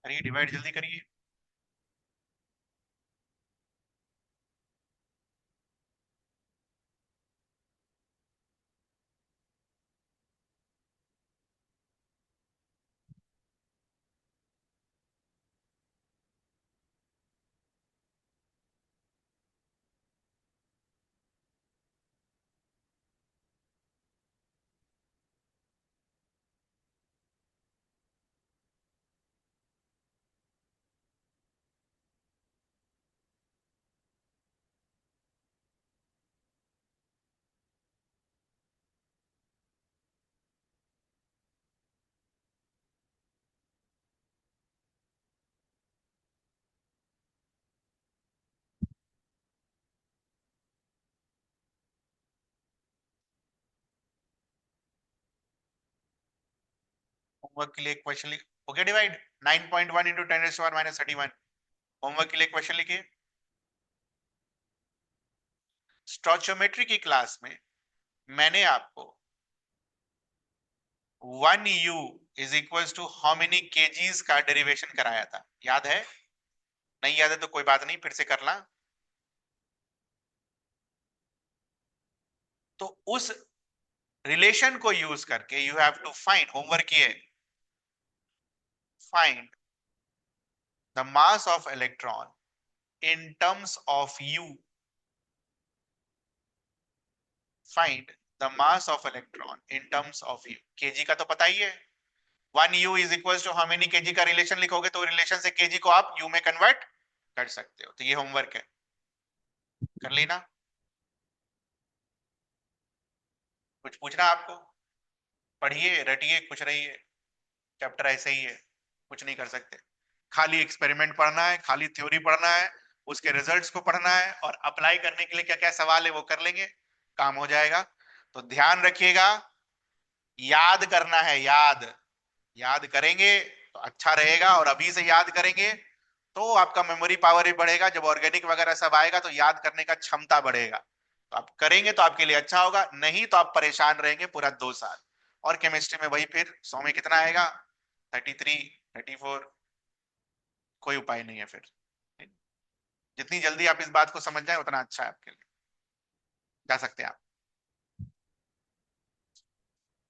अरे डिवाइड जल्दी करिए। होमवर्क के लिए एक क्वेश्चन लिख, ओके डिवाइड 9.1 इंटू 10⁻⁻31। होमवर्क के लिए क्वेश्चन लिखिए। स्टोइचियोमेट्री की क्लास में मैंने आपको 1 U is equal to how many kgs का डेरिवेशन कराया था, याद है? नहीं याद है तो कोई बात नहीं, फिर से करना। तो उस रिलेशन को यूज करके you have to find, homework किए, find the mass of electron in terms of U, find the mass of electron in terms of U। KG का तो पता ही है, 1U is equal to how many KG का relation लिखोगे तो relation से केजी को आप यू में कन्वर्ट कर सकते हो। तो ये होमवर्क है, कर लेना। कुछ पूछना आपको? पढ़िए रटिए कुछ रहिए, चैप्टर ऐसे ही है, कुछ नहीं कर सकते। खाली एक्सपेरिमेंट पढ़ना है, खाली थ्योरी पढ़ना है, उसके रिजल्ट्स को पढ़ना है और अप्लाई करने के लिए क्या क्या सवाल है वो कर लेंगे, काम हो जाएगा। तो ध्यान रखिएगा, याद करना है, याद, याद करेंगे तो अच्छा रहेगा, और अभी से याद करेंगे तो आपका मेमोरी पावर भी बढ़ेगा। जब ऑर्गेनिक वगैरह सब आएगा तो याद करने का क्षमता बढ़ेगा। तो आप करेंगे तो आपके लिए अच्छा होगा, नहीं तो आप परेशान रहेंगे पूरा 2 साल। और केमिस्ट्री में वही फिर 100 में कितना आएगा, 33, 34, कोई उपाय नहीं है फिर। जितनी जल्दी आप इस बात को समझ जाए उतना अच्छा है आपके लिए, जा सकते हैं आप।